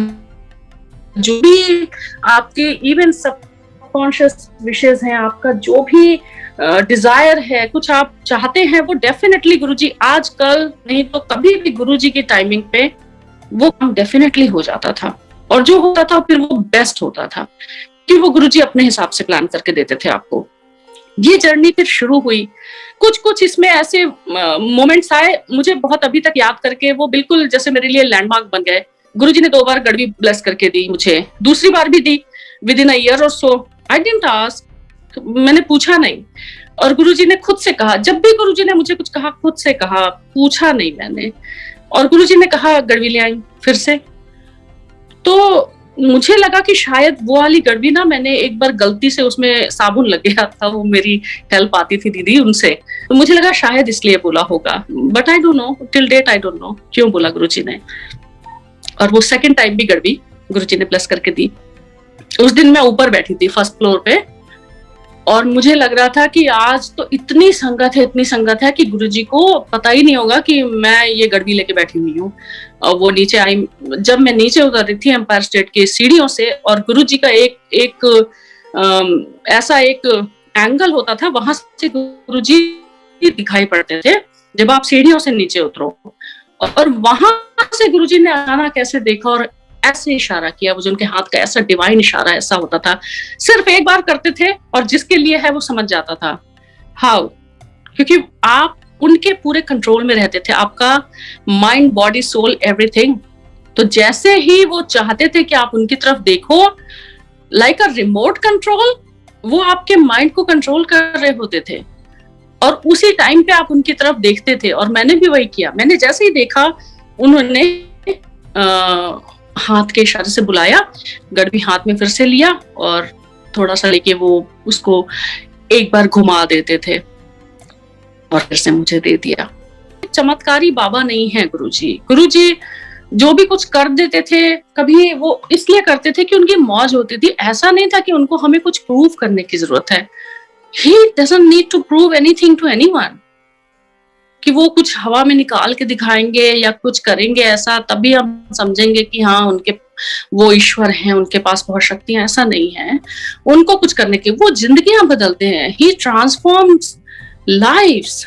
जो भी आपके इवन सबकॉन्शियस विशेस हैं, आपका जो भी डिजायर है, कुछ आप चाहते हैं, वो डेफिनेटली गुरुजी आजकल नहीं तो कभी भी गुरुजी की टाइमिंग पे वो काम डेफिनेटली हो जाता था। और जो होता था फिर वो बेस्ट होता था कि वो गुरुजी अपने हिसाब से प्लान करके देते थे आपको। ये जर्नी फिर शुरू हुई। कुछ कुछ इसमें ऐसे मोमेंट्स आए, मुझे बहुत अभी तक याद करके वो बिल्कुल जैसे मेरे लिए लैंडमार्क बन गए। गुरुजी ने 2 बार गड़वी ब्लेस करके दी मुझे, दूसरी बार भी दी विद इन अ ईयर और सो। आई डिडंट आस्क, मैंने पूछा नहीं। और गुरुजी ने खुद से कहा, जब भी गुरुजी ने मुझे कुछ कहा खुद से कहा, पूछा नहीं मैंने। और गुरुजी ने कहा गड़वी ले आई फिर से। तो मुझे लगा कि शायद वो वाली गड़वी ना, मैंने एक बार गलती से उसमें साबुन लग गया था, वो मेरी हेल्प आती थी दीदी उनसे, तो मुझे लगा शायद इसलिए बोला होगा। But I don't know, till date I don't know क्यों बोला गुरुजी ने। और वो सेकंड टाइम भी गड़वी गुरुजी ने ब्लेस करके दी। उस दिन मैं ऊपर बैठी थी फर्स्ट फ्लोर पे, और मुझे लग रहा था कि आज तो इतनी संगत है कि गुरुजी को पता ही नहीं होगा कि मैं ये गड़वी लेके बैठी हुई हूँ। और वो नीचे आई, जब मैं नीचे उतर रही थी एम्पायर स्टेट के सीढ़ियों से, और गुरुजी का ऐसा एक एंगल होता था, वहां से गुरुजी दिखाई पड़ते थे जब आप सीढ़ियों से नीचे उतरो। और वहां से गुरुजी ने अचानक कैसे देखा और ऐसे इशारा किया, वो जो उनके हाथ का ऐसा डिवाइन इशारा ऐसा होता था, सिर्फ एक बार करते थे और जिसके लिए है वो समझ जाता था हाउ, क्योंकि आप उनके पूरे कंट्रोल में रहते थे, आपका माइंड बॉडी सोल एवरीथिंग। तो जैसे ही वो चाहते थे कि आप उनकी तरफ देखो, लाइक अ रिमोट कंट्रोल, वो आपके माइंड को कंट्रोल कर रहे होते थे और उसी टाइम पे आप उनकी तरफ देखते थे। और मैंने भी वही किया। मैंने जैसे ही देखा, उन्होंने हाथ के इशारे से बुलाया, गड़वी हाथ में फिर से लिया और थोड़ा सा लेके वो उसको एक बार घुमा देते थे और फिर से मुझे दे दिया। चमत्कारी बाबा नहीं है गुरुजी। गुरुजी जो भी कुछ कर देते थे, कभी वो इसलिए करते थे कि उनकी मौज होती थी। ऐसा नहीं था कि उनको हमें कुछ प्रूव करने की जरूरत है। He doesn't need to prove anything to anyone, कि वो कुछ हवा में निकाल के दिखाएंगे या कुछ करेंगे ऐसा तभी हम समझेंगे कि हाँ उनके वो ईश्वर हैं, उनके पास बहुत शक्तियां। ऐसा नहीं है। उनको कुछ करने की, वो जिंदगियां बदलते हैं। He transforms lives।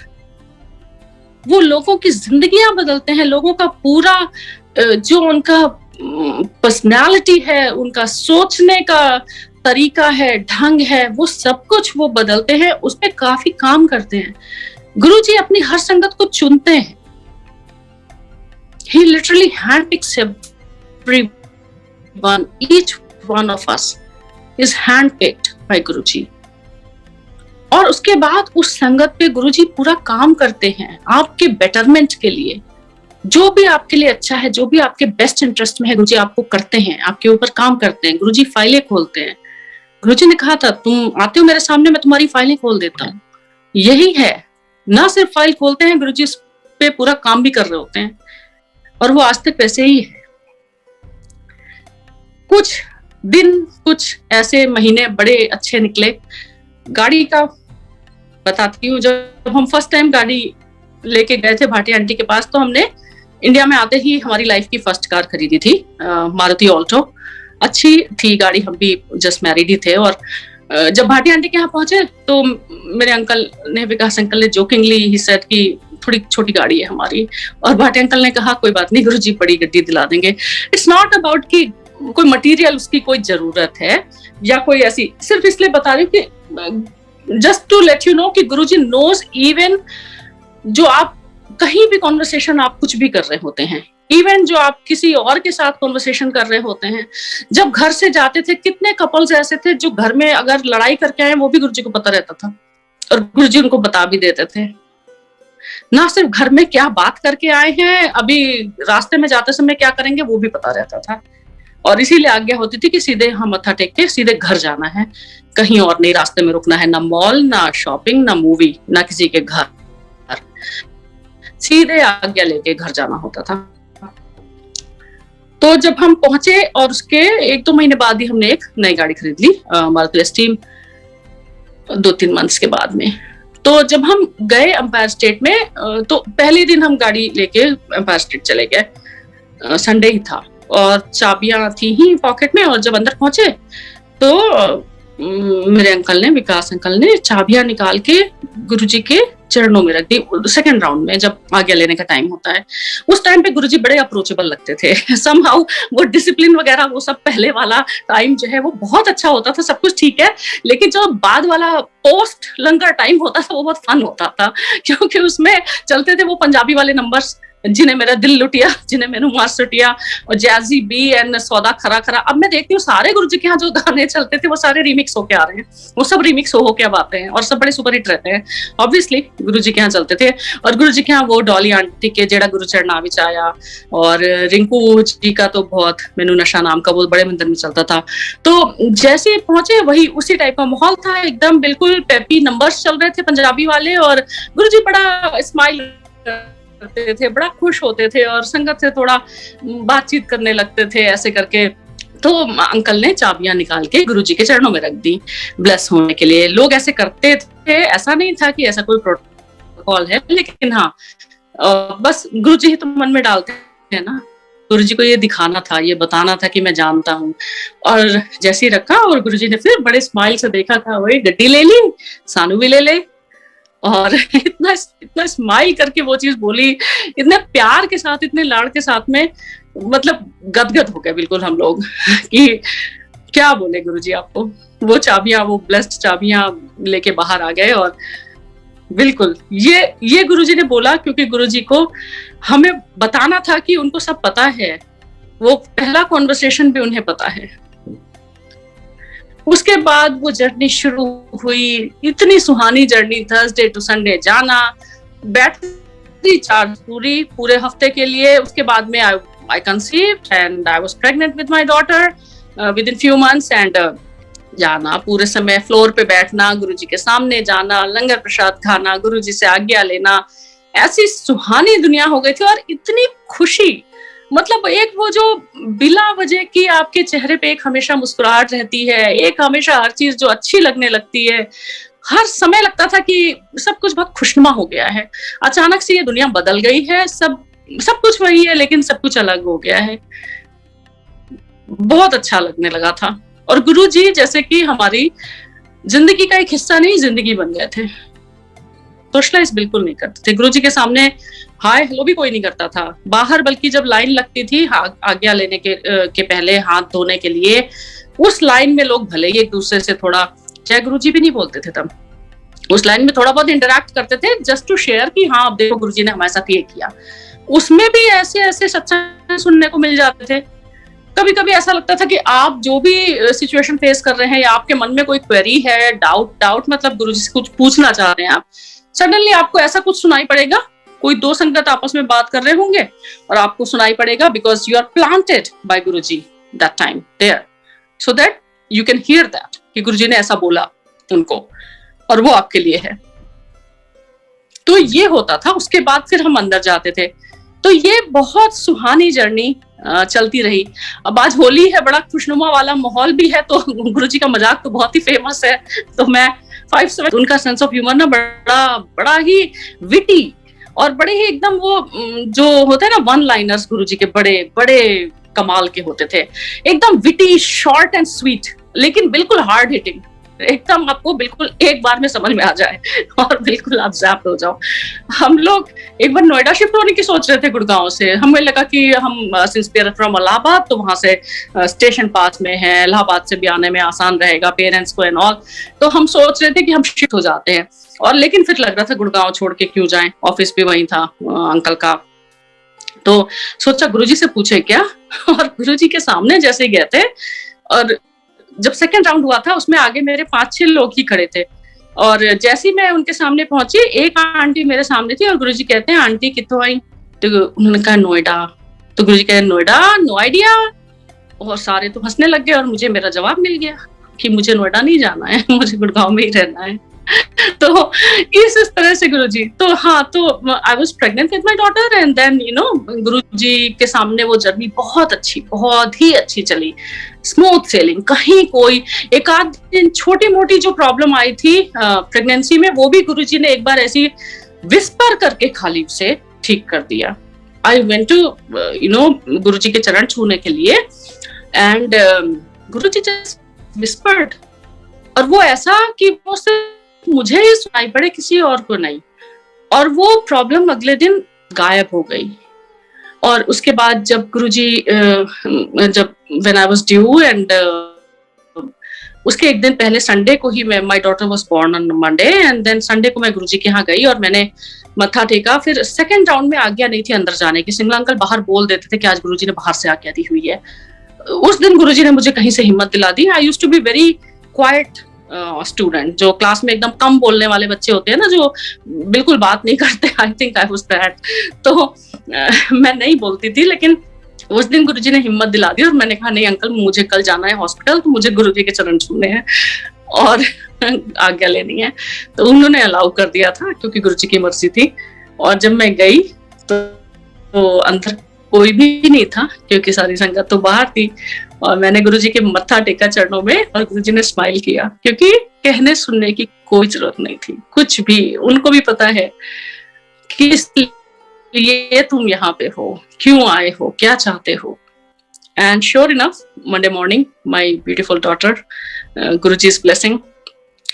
वो लोगों की जिंदगियां बदलते हैं। लोगों का पूरा जो उनका पर्सनालिटी है, उनका सोचने का तरीका है, ढंग है, वो सब कुछ वो बदलते हैं, उस पर काफी काम करते हैं। गुरुजी अपनी हर संगत को चुनते हैं। He literally handpicks everyone, each one of us is handpicked by गुरुजी। और उसके बाद उस संगत पे गुरुजी पूरा काम करते हैं आपके बेटरमेंट के लिए। जो भी आपके लिए अच्छा है, जो भी आपके बेस्ट इंटरेस्ट में है, गुरुजी आपको करते हैं, आपके ऊपर काम करते हैं। गुरुजी फाइलें खोलते हैं। गुरुजी ने कहा था, तुम आते हो मेरे सामने, मैं तुम्हारी फाइलें खोल देता हूँ। यही है, ना सिर्फ फाइल खोलते हैं, गुरुजी इस पे पूरा काम भी कर रहे होते हैं। और वो आज तक वैसे ही है। कुछ दिन, कुछ ऐसे महीने बड़े अच्छे निकले। गाड़ी का बताती हूँ, जब हम फर्स्ट टाइम गाड़ी लेके गए थे भाटी आंटी के पास, तो हमने इंडिया में आते ही हमारी लाइफ की फर्स्ट कार खरीदी थी, मारुति ऑल्टो। अच्छी थी गाड़ी, हम भी जस्ट मैरिड ही थे। और जब भाटी आंटी के यहाँ पहुंचे तो मेरे अंकल ने, विकास अंकल ने जोकिंगली ही सेड कि थोड़ी छोटी गाड़ी है हमारी। और भाटी अंकल ने कहा कोई बात नहीं गुरुजी, बड़ी गड्डी दिला देंगे। इट्स नॉट अबाउट कि कोई मटेरियल उसकी कोई जरूरत है या कोई ऐसी, सिर्फ इसलिए बता रही हूँ कि just to let you know कि गुरुजी नोज इवन जो आप कहीं भी कॉन्वर्सेशन आप कुछ भी कर रहे होते हैं, इवन जो आप किसी और के साथ कॉन्वर्सेशन कर रहे होते हैं। जब घर से जाते थे, कितने कपल्स ऐसे थे जो घर में अगर लड़ाई करके आए, वो भी गुरुजी को पता रहता था और गुरुजी उनको बता भी देते थे। ना सिर्फ घर में क्या बात करके आए हैं, अभी रास्ते में जाते समय क्या करेंगे वो भी पता रहता था। और इसीलिए आज्ञा होती थी कि सीधे हम मत्था टेक के सीधे घर जाना है, कहीं और नहीं रास्ते में रुकना है। ना मॉल, ना शॉपिंग, ना मूवी, ना किसी के घर, सीधे आज्ञा लेके घर जाना होता था। तो जब हम पहुंचे और उसके 1-2 महीने बाद ही हमने एक नई गाड़ी खरीद ली, मारुति एस्टीम, 2-3 मंथ्स के बाद में। तो जब हम गए एम्पायर स्टेट में, तो पहले दिन हम गाड़ी लेके एम्पायर स्टेट चले गए, संडे ही था। और चाबियां थी ही पॉकेट में, और जब अंदर पहुंचे तो मेरे अंकल ने, विकास अंकल ने चाबियां निकाल के गुरुजी के चरणों में रख दी। सेकंड राउंड में जब आज्ञा लेने का टाइम होता है, उस टाइम पे गुरुजी बड़े अप्रोचेबल लगते थे समहाउ वो डिसिप्लिन वगैरह वो सब पहले वाला टाइम जो है वो बहुत अच्छा होता था, सब कुछ ठीक है, लेकिन जो बाद वाला पोस्ट लंगर टाइम होता था वो बहुत फन होता था, क्योंकि उसमें चलते थे वो पंजाबी वाले नंबर्स, जिन्हें मेरा दिल लुटिया, जिन्हें मेनू मार सुटिया, और जैजी बी एंड सौदा खरा खरा। अब मैं देखती हूँ सारे गुरुजी के यहाँ जो गाने चलते थे वो सारे रीमिक्स होके आ रहे हैं, वो सब रीमिक्स हो के अब आते हैं और सब बड़े सुपर हिट रहते हैं। ऑब्वियसली गुरुजी के यहाँ चलते थे, और गुरुजी के यहाँ वो डॉली आंटी के जेड़ा गुरु चरणा विच आया, और रिंकू जी का तो बहुत मेनू नशा नाम का वो बड़े मंदिर में चलता था। तो जैसे पहुंचे वही उसी टाइप का माहौल था, एकदम बिल्कुल पेपी नंबर्स चल रहे थे पंजाबी वाले, और गुरुजी बड़ा स्माइल करते थे, बड़ा खुश होते थे, और संगत से थोड़ा बातचीत करने लगते थे ऐसे करके। तो अंकल ने चाबियां निकाल के गुरुजी के चरणों में रख दी ब्लेस होने के लिए। लोग ऐसे करते थे, ऐसा नहीं था कि ऐसा कोई प्रोटोकॉल है, लेकिन हाँ बस गुरुजी ही तो मन में डालते हैं ना, गुरुजी को ये दिखाना था, ये बताना था कि मैं जानता हूँ। और जैसे ही रखा और गुरुजी ने फिर बड़े स्माइल से देखा था, वही गड्डी ले ली, सानू भी ले ले, और इतना स्माइल करके वो चीज बोली, इतने प्यार के साथ, इतने लाड़ के साथ में, मतलब गदगद हो गए बिल्कुल हम लोग कि क्या बोले गुरुजी आपको। वो चाबियां, वो ब्लेस्ड चाबियां लेके बाहर आ गए, और बिल्कुल ये गुरुजी ने बोला, क्योंकि गुरुजी को हमें बताना था कि उनको सब पता है, वो पहला कॉन्वर्सेशन भी उन्हें पता है। उसके बाद वो जर्नी शुरू हुई, इतनी सुहानी जर्नी, थर्सडे टू संडे जाना, बैटरी चार्ज पूरे हफ्ते के लिए। उसके बाद में I conceived and I was pregnant with my daughter within few months, and जाना पूरे समय, फ्लोर पे बैठना, गुरुजी के सामने जाना, लंगर प्रसाद खाना, गुरुजी से आज्ञा लेना, ऐसी सुहानी दुनिया हो गई थी। और इतनी खुशी, मतलब एक वो जो बिला वजह की आपके चेहरे पे एक हमेशा मुस्कुराहट रहती है, एक हमेशा हर चीज जो अच्छी लगने लगती है, हर समय लगता था कि सब कुछ बहुत खुशनुमा हो गया है। अचानक से ये दुनिया बदल गई है, सब कुछ वही है लेकिन सब कुछ अलग हो गया है। बहुत अच्छा लगने लगा था, और गुरुजी जैसे कि हमारी जिंदगी का एक हिस्सा नहीं, जिंदगी बन गए थे। सोशलाइज बिल्कुल नहीं करते थे गुरुजी के सामने, हाय हेलो भी कोई नहीं करता था बाहर, बल्कि जब लाइन लगती थी आज्ञा लेने के पहले हाथ धोने के लिए, उस लाइन में लोग भले ही एक दूसरे से थोड़ा, चाहे गुरुजी भी नहीं बोलते थे तब, उस लाइन में थोड़ा बहुत इंटरेक्ट करते थे जस्ट टू शेयर कि हाँ अब देखो गुरुजी ने हमारे साथ ये किया। उसमें भी ऐसे ऐसे सच्चाई सुनने को मिल जाते थे। कभी कभी ऐसा लगता था कि आप जो भी सिचुएशन फेस कर रहे हैं, या आपके मन में कोई क्वेरी है, डाउट मतलब गुरुजी से कुछ पूछना चाह रहे हैं आप, सडनली आपको ऐसा कुछ सुनाई पड़ेगा, कोई दो संगत आपस में बात कर रहे होंगे और आपको सुनाई पड़ेगा, because you are planted by Guruji that time there, so that you can hear that कि गुरुजी ने ऐसा बोला उनको, और वो आपके लिए है। तो ये होता था। उसके बाद फिर हम अंदर जाते थे। तो ये बहुत सुहानी जर्नी चलती रही। अब आज होली है, बड़ा खुशनुमा वाला माहौल भी है, तो गुरुजी का मजाक तो बहुत ही फेमस है। तो मैं 5-7, उनका सेंस ऑफ ह्यूमर ना बड़ा ही विटी, और बड़े ही एकदम वो जो होते हैं ना वन लाइनर्स, गुरुजी के बड़े बड़े कमाल के होते थे, एकदम विटी, शॉर्ट एंड स्वीट, लेकिन बिल्कुल हार्ड हिटिंग, एकदम आपको बिल्कुल एक बार में समझ में आ जाए और बिल्कुल आप ज़ैप्ट हो जाओ। हम लोग एक बार नोएडा शिफ्ट होने की सोच रहे थे गुड़गांव से। हमें लगा कि हम since we are from Allahabad, तो वहां से स्टेशन पास में है, इलाहाबाद से भी आने में आसान रहेगा पेरेंट्स को एंड ऑल। तो हम सोच रहे थे कि हम शिफ्ट हो जाते हैं, और लेकिन फिर लग रहा था गुड़गांव छोड़ के क्यों जाएं, ऑफिस भी वहीं था अंकल का। तो सोचा गुरुजी से पूछे क्या, और गुरुजी के सामने जैसे गए थे, और जब सेकंड राउंड हुआ था उसमें आगे मेरे 5-6 लोग ही खड़े थे, और जैसे ही मैं उनके सामने पहुंची, एक आंटी मेरे सामने थी, और गुरुजी कहते हैं आंटी कितों आई, तो उन्होंने कहा नोएडा। तो गुरुजी कहे नोएडा, नो आइडिया, और सारे तो हंसने लग गए, और मुझे मेरा जवाब मिल गया कि मुझे नोएडा नहीं जाना है, मुझे गुड़गांव में ही रहना है। तो इस तरह से गुरुजी, तो हाँ, तो I was pregnant with my daughter, and then you know Guruji के सामने वो जर्नी बहुत ही अच्छी चली, स्मूथ सेलिंग। कहीं कोई एक आध दिन छोटी मोटी जो प्रॉब्लम आई थी प्रेगनेंसी में, वो भी गुरुजी ने एक बार ऐसी विस्पर करके खाली से ठीक कर दिया। आई वेंट टू गुरु जी के चरण छूने के लिए, and Guru ji just whispered, और वो ऐसा कि वो सिर्फ मुझे ही सुनाई पड़े, किसी और को नहीं, और वो प्रॉब्लम अगले दिन गायब हो गई। और उसके बाद जब गुरुजी जब when I was due, and उसके एक दिन पहले संडे को ही, मैं my daughter was born on Monday, and then Sunday को मैं गुरुजी के यहाँ गई और मैंने मत्था टेका। फिर सेकंड राउंड में आज्ञा नहीं थी अंदर जाने की। सिंगला अंकल बाहर बोल देते थे कि आज गुरुजी ने बाहर से आज्ञा दी हुई है। उस दिन गुरुजी ने मुझे कहीं से हिम्मत दिला दी। I used to be very quiet student, जो क्लास में एकदम कम बोलने वाले बच्चे होते हैं ना, जो बिल्कुल बात नहीं करते। I think I was that. तो मैं नहीं बोलती थी, लेकिन उस दिन गुरुजी ने हिम्मत दिला दी और मैंने कहा नहीं अंकल, मुझे कल जाना है हॉस्पिटल, तो मुझे गुरुजी के चरण छूने हैं और आज्ञा लेनी है। तो उन्होंने अलाउ कर दिया था क्योंकि गुरुजी की मर्जी थी। और जब मैं गई तो अंदर कोई भी नहीं था क्योंकि सारी संगत तो बाहर थी, और मैंने गुरुजी के मत्था टेका चरणों में, और गुरुजी ने स्माइल किया, क्योंकि कहने सुनने की कोई जरूरत नहीं थी कुछ भी। उनको भी पता है किस लिए तुम यहाँ पे हो, क्यों आए हो, क्या चाहते हो। And sure enough, Monday morning my beautiful daughter, गुरुजी's ब्लेसिंग,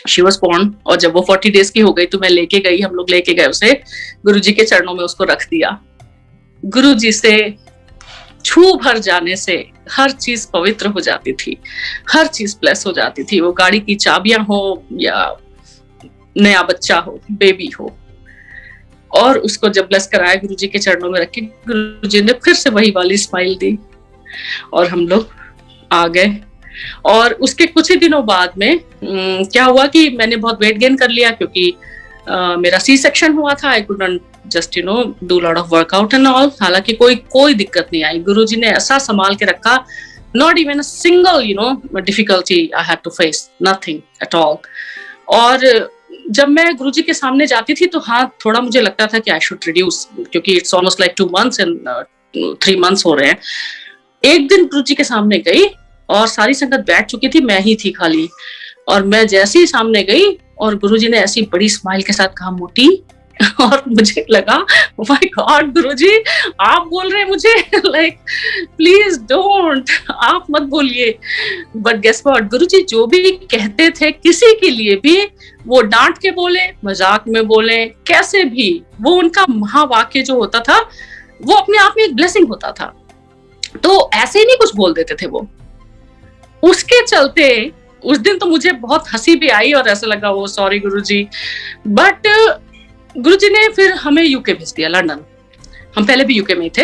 शी वाज बोर्न। और जब वो 40 डेज की हो गई तो मैं लेके गई, हम लोग लेके गए उसे गुरुजी के चरणों में, उसको रख दिया। गुरुजी से छू भर जाने से हर चीज पवित्र हो जाती थी, हर चीज ब्लेस हो जाती थी। वो गाड़ी की चाबियां हो या नया बच्चा हो, बेबी हो। और उसको जब ब्लेस कराया गुरुजी के चरणों में रख के, गुरुजी ने फिर से वही वाली स्माइल दी और हम लोग आ गए। और उसके कुछ ही दिनों बाद में क्या हुआ कि मैंने बहुत वेट गेन कर लिया, क्योंकि मेरा सी सेक्शन हुआ था। I could not just do lot of workout and all. हालांकि कोई दिक्कत नहीं आई, गुरुजी ने ऐसा संभाल के रखा, not even a single difficulty I had to face, nothing at all. और जब मैं गुरुजी के सामने जाती थी तो हाँ, थोड़ा मुझे लगता था कि आई शुड रिड्यूस, क्योंकि it's almost like 2 months and 3 months हो रहे हैं। एक दिन गुरुजी के सामने गई और सारी संगत बैठ चुकी थी, मैं ही थी खाली। और मैं जैसे ही सामने गई और गुरुजी ने ऐसी बड़ी स्माइल के साथ कहा, मोटी। और मुझे लगा माय गॉड, गुरुजी आप बोल रहे हैं मुझे, लाइक प्लीज डोंट, आप मत बोलिए। बट गेस व्हाट, गुरुजी जो भी कहते थे किसी के लिए भी, वो डांट के बोले, मजाक में बोले, कैसे भी, वो उनका महावाक्य जो होता था वो अपने आप में एक ब्लेसिंग होता था। तो ऐसे ही नहीं कुछ बोल देते थे वो। उसके चलते उस दिन तो मुझे बहुत हंसी भी आई और ऐसा लगा वो सॉरी गुरुजी। बट गुरुजी ने फिर हमें यूके भेज दिया, लंदन। हम पहले भी यूके में थे।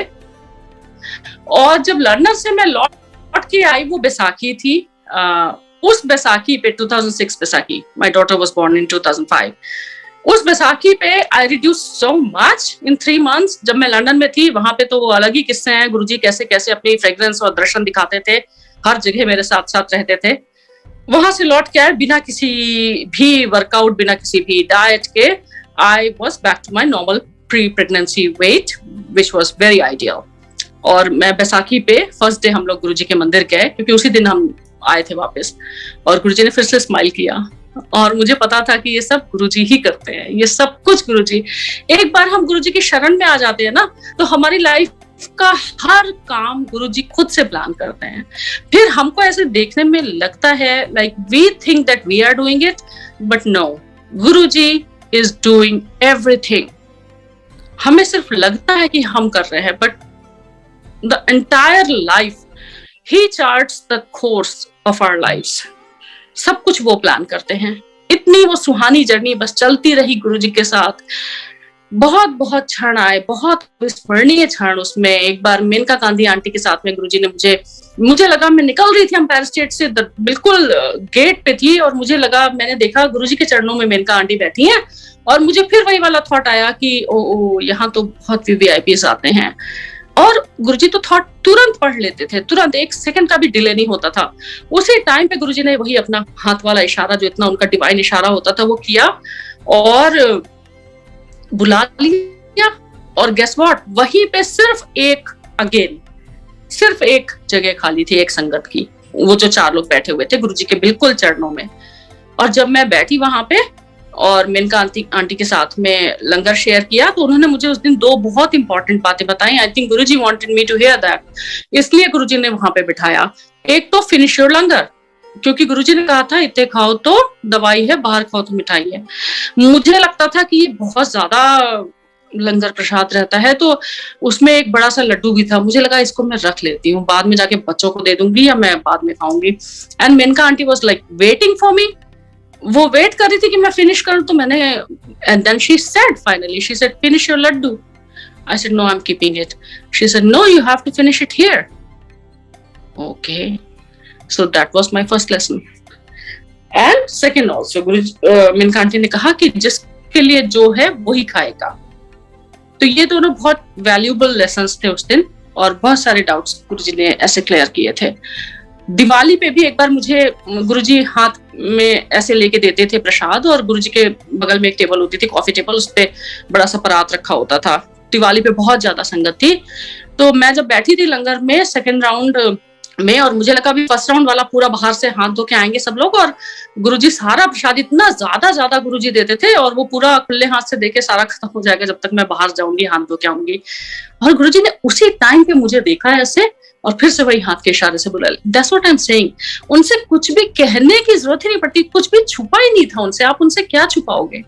और जब लंदन से मैं लौट के आई, वो बैसाखी थी। उस बैसाखी पे 2006 Baisakhi, my daughter was born in 2005। उस बैसाखी पे I reduce so much in 3 months। जब मैं लंदन में थी, वहां पे तो वो अलग ही किस्से हैं। गुरुजी कैसे कैसे अपनी फ्रेग्रेंस और दर्शन दिखाते थे, हर जगह मेरे साथ साथ रहते थे। वहां से लौट के आए बिना किसी भी वर्कआउट, बिना किसी भी डाइट के। I was back to my normal pre pregnancy weight, which was very ideal. और मैं बैसाखी पे फर्स्ट डे हम लोग गुरुजी के मंदिर गए, क्योंकि उसी दिन हम आए थे वापस। और गुरुजी ने फिर से स्माइल किया और मुझे पता था कि ये सब गुरुजी ही करते हैं, ये सब कुछ गुरुजी। एक बार हम गुरुजी की शरण में आ जाते हैं ना, तो हमारी लाइफ का हर काम गुरुजी खुद से प्लान करते हैं। फिर हमको ऐसे देखने में लगता है like we think that we are doing it, but no, Guruji is doing everything. हमें सिर्फ लगता है कि हम कर रहे हैं, but the entire life he charts the course of our lives. सब कुछ वो प्लान करते हैं। इतनी वो सुहानी जर्नी बस चलती रही गुरुजी के साथ। बहुत बहुत क्षण आए, बहुत विस्मरणीय क्षण। उसमें एक बार मेनका गांधी आंटी के साथ में गुरुजी ने मुझे लगा, मैं निकल रही थी एम्पायर स्टेट से, बिल्कुल गेट पे थी, और मुझे लगा, मैंने देखा गुरुजी के चरणों में मेनका आंटी बैठी हैं, और मुझे फिर वही वाला थॉट आया कि ओ यहाँ तो बहुत वीवीआईपीस आते हैं। और गुरुजी तो थॉट तुरंत पढ़ लेते थे, तुरंत, 1 सेकंड का भी डिले नहीं होता था। उसी टाइम पे गुरुजी ने वही अपना हाथ वाला इशारा, जो इतना उनका डिवाइन इशारा होता था, वो किया और बुला लिया। और गेस व्हाट, वहीं पे सिर्फ एक जगह खाली थी, एक संगत की, वो जो 4 लोग बैठे हुए थे गुरुजी के बिल्कुल चरणों में। और जब मैं बैठी वहां पे, और मेनका आंटी के साथ में लंगर शेयर किया, तो उन्होंने मुझे उस दिन 2 बहुत इंपॉर्टेंट बातें बताई। I think Guruji wanted me to hear that, इसलिए गुरुजी ने वहां पे बिठाया। एक तो फिनिश योर लंगर, क्योंकि गुरुजी ने कहा था इतने खाओ तो दवाई है, बाहर खाओ तो मिठाई है। मुझे लगता था कि ये बहुत ज्यादा लंगर प्रसाद रहता है, तो उसमें एक बड़ा सा लड्डू भी था। मुझे लगा इसको मैं रख लेती हूँ, बाद में जाके बच्चों को दे दूंगी या मैं बाद में खाऊंगी। And Maneka aunty was like waiting for me, वो वेट कर रही थी कि मैं फिनिश करूं, तो मैंने, and then she said finally, she said finish your laddu. I said no, I am keeping it. She said no, you have to finish it here. Okay, so that was my first lesson. And second also, Maneka aunty ने कहा कि जिसके लिए जो है वही खाएगा। तो ये दोनों बहुत वैल्यूएबल लेसन्स थे उस दिन, और बहुत सारे डाउट्स गुरुजी ने ऐसे क्लियर किए थे। दिवाली पे भी एक बार मुझे गुरुजी हाथ में ऐसे लेके देते थे प्रसाद, और गुरुजी के बगल में एक टेबल होती थी, कॉफी टेबल, उस पे बड़ा सा परात रखा होता था। दिवाली पे बहुत ज्यादा संगत थी, तो मैं जब बैठी थी लंगर में सेकंड राउंड में, और मुझे लगा भी फर्स्ट राउंड वाला पूरा बाहर से हाथ धो के आएंगे सब लोग, और गुरुजी सारा प्रसाद इतना ज्यादा गुरुजी देते थे, और वो पूरा खुले हाथ से देके सारा खत्म हो जाएगा जब तक मैं बाहर जाऊंगी, हाथ धो के आऊंगी। और गुरुजी ने उसी टाइम पे मुझे देखा ऐसे, और फिर से वही हाथ के इशारे से बोला। That's what I am saying. उनसे कुछ भी कहने की जरूरत ही नहीं पड़ती, कुछ भी छुपा ही नहीं था उनसे। आप उनसे क्या छुपाओगे,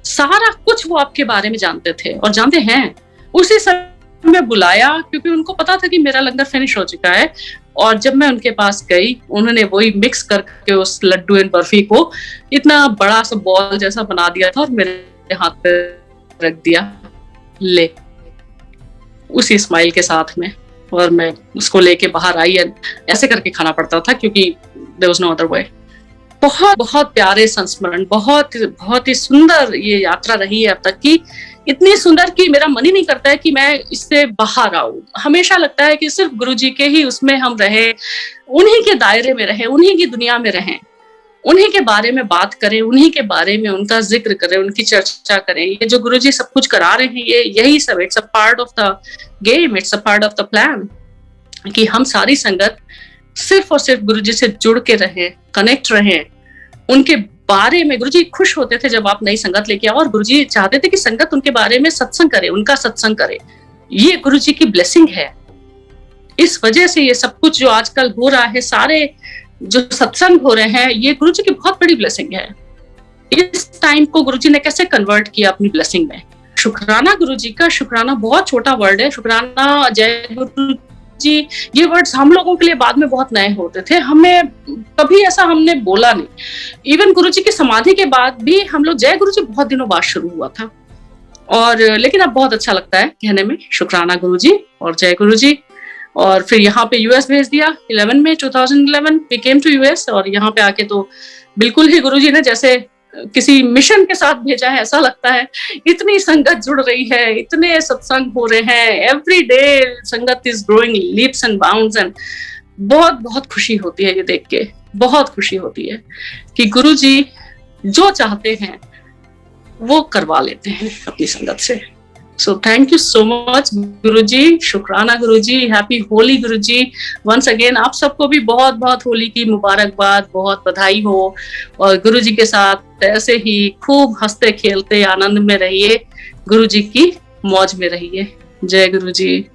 सारा कुछ वो आपके बारे में जानते थे और जानते हैं। उसी समय में बुलाया, क्योंकि उनको पता था कि मेरा लंगर फिनिश हो चुका है, और जब मैं उनके पास गई, उन्होंने वही मिक्स करके उस लड्डू एंड बर्फी को इतना बड़ा सा बॉल जैसा बना दिया था, और मेरे हाथ पे रख दिया, ले, उसी स्माइल के साथ में। और मैं उसको लेके बाहर आई, ऐसे करके खाना पड़ता था क्योंकि there was no other way. बहुत बहुत प्यारे संस्मरण, बहुत बहुत ही सुंदर ये यात्रा रही है अब तक की, इतनी सुंदर कि मेरा मन ही नहीं करता है कि मैं इससे बाहर आऊं। हमेशा लगता है कि सिर्फ गुरुजी के ही उसमें हम रहे, उन्हीं के दायरे में रहे, उन्हीं की दुनिया में रहें, उन्हीं के बारे में बात करें, उन्हीं के बारे में उनका जिक्र करें, उनकी चर्चा करें। ये जो गुरुजी सब कुछ करा रहे हैं, ये यही सब, it's a part of the game, it's a part of the plan, कि हम सारी संगत सिर्फ और सिर्फ गुरुजी से जुड़ के रहें, कनेक्ट रहें, उनके बारे में। गुरुजी खुश होते थे जब आप नई संगत लेके आओ, और गुरुजी चाहते थे कि संगत उनके बारे में सत्संग करे, उनका सत्संग करे। ये गुरुजी की ब्लेसिंग है। इस वजह से ये सब कुछ जो आजकल हो रहा है, सारे जो सत्संग हो रहे हैं, ये गुरुजी की बहुत बड़ी ब्लेसिंग है। इस टाइम को गुरुजी ने कैसे कन्वर्ट किया अपनी ब्लेसिंग में। शुक्राना गुरुजी का, शुक्राना बहुत छोटा वर्ड है, शुक्राना, जय गुरु जी, ये वर्ड्स हम लोगों के लिए बाद में बहुत नए होते थे, हमें कभी ऐसा हमने बोला नहीं। इवन गुरुजी की समाधि के बाद भी हम लोग जय गुरुजी बहुत दिनों बाद शुरू हुआ था, और लेकिन अब बहुत अच्छा लगता है कहने में, शुक्राना गुरुजी और जय गुरुजी। और फिर यहाँ पे यूएस भेज दिया 11 में 2011 वी केम टू यूएस, और यहाँ पे आके तो बिल्कुल ही गुरुजी ने जैसे किसी मिशन के साथ भेजा है, ऐसा लगता है। इतनी संगत जुड़ रही है, इतने सत्संग हो रहे हैं, एवरी डे संगत is growing leaps and bounds, and बहुत बहुत खुशी होती है ये देख के, बहुत खुशी होती है कि गुरुजी जो चाहते हैं वो करवा लेते हैं अपनी संगत से। So thank you so much गुरुजी, शुक्राना गुरुजी, हैप्पी होली गुरुजी। वंस अगेन आप सबको भी बहुत बहुत होली की मुबारकबाद, बहुत बधाई हो, और गुरुजी के साथ ऐसे ही खूब हंसते खेलते आनंद में रहिए, गुरुजी की मौज में रहिए। जय गुरुजी।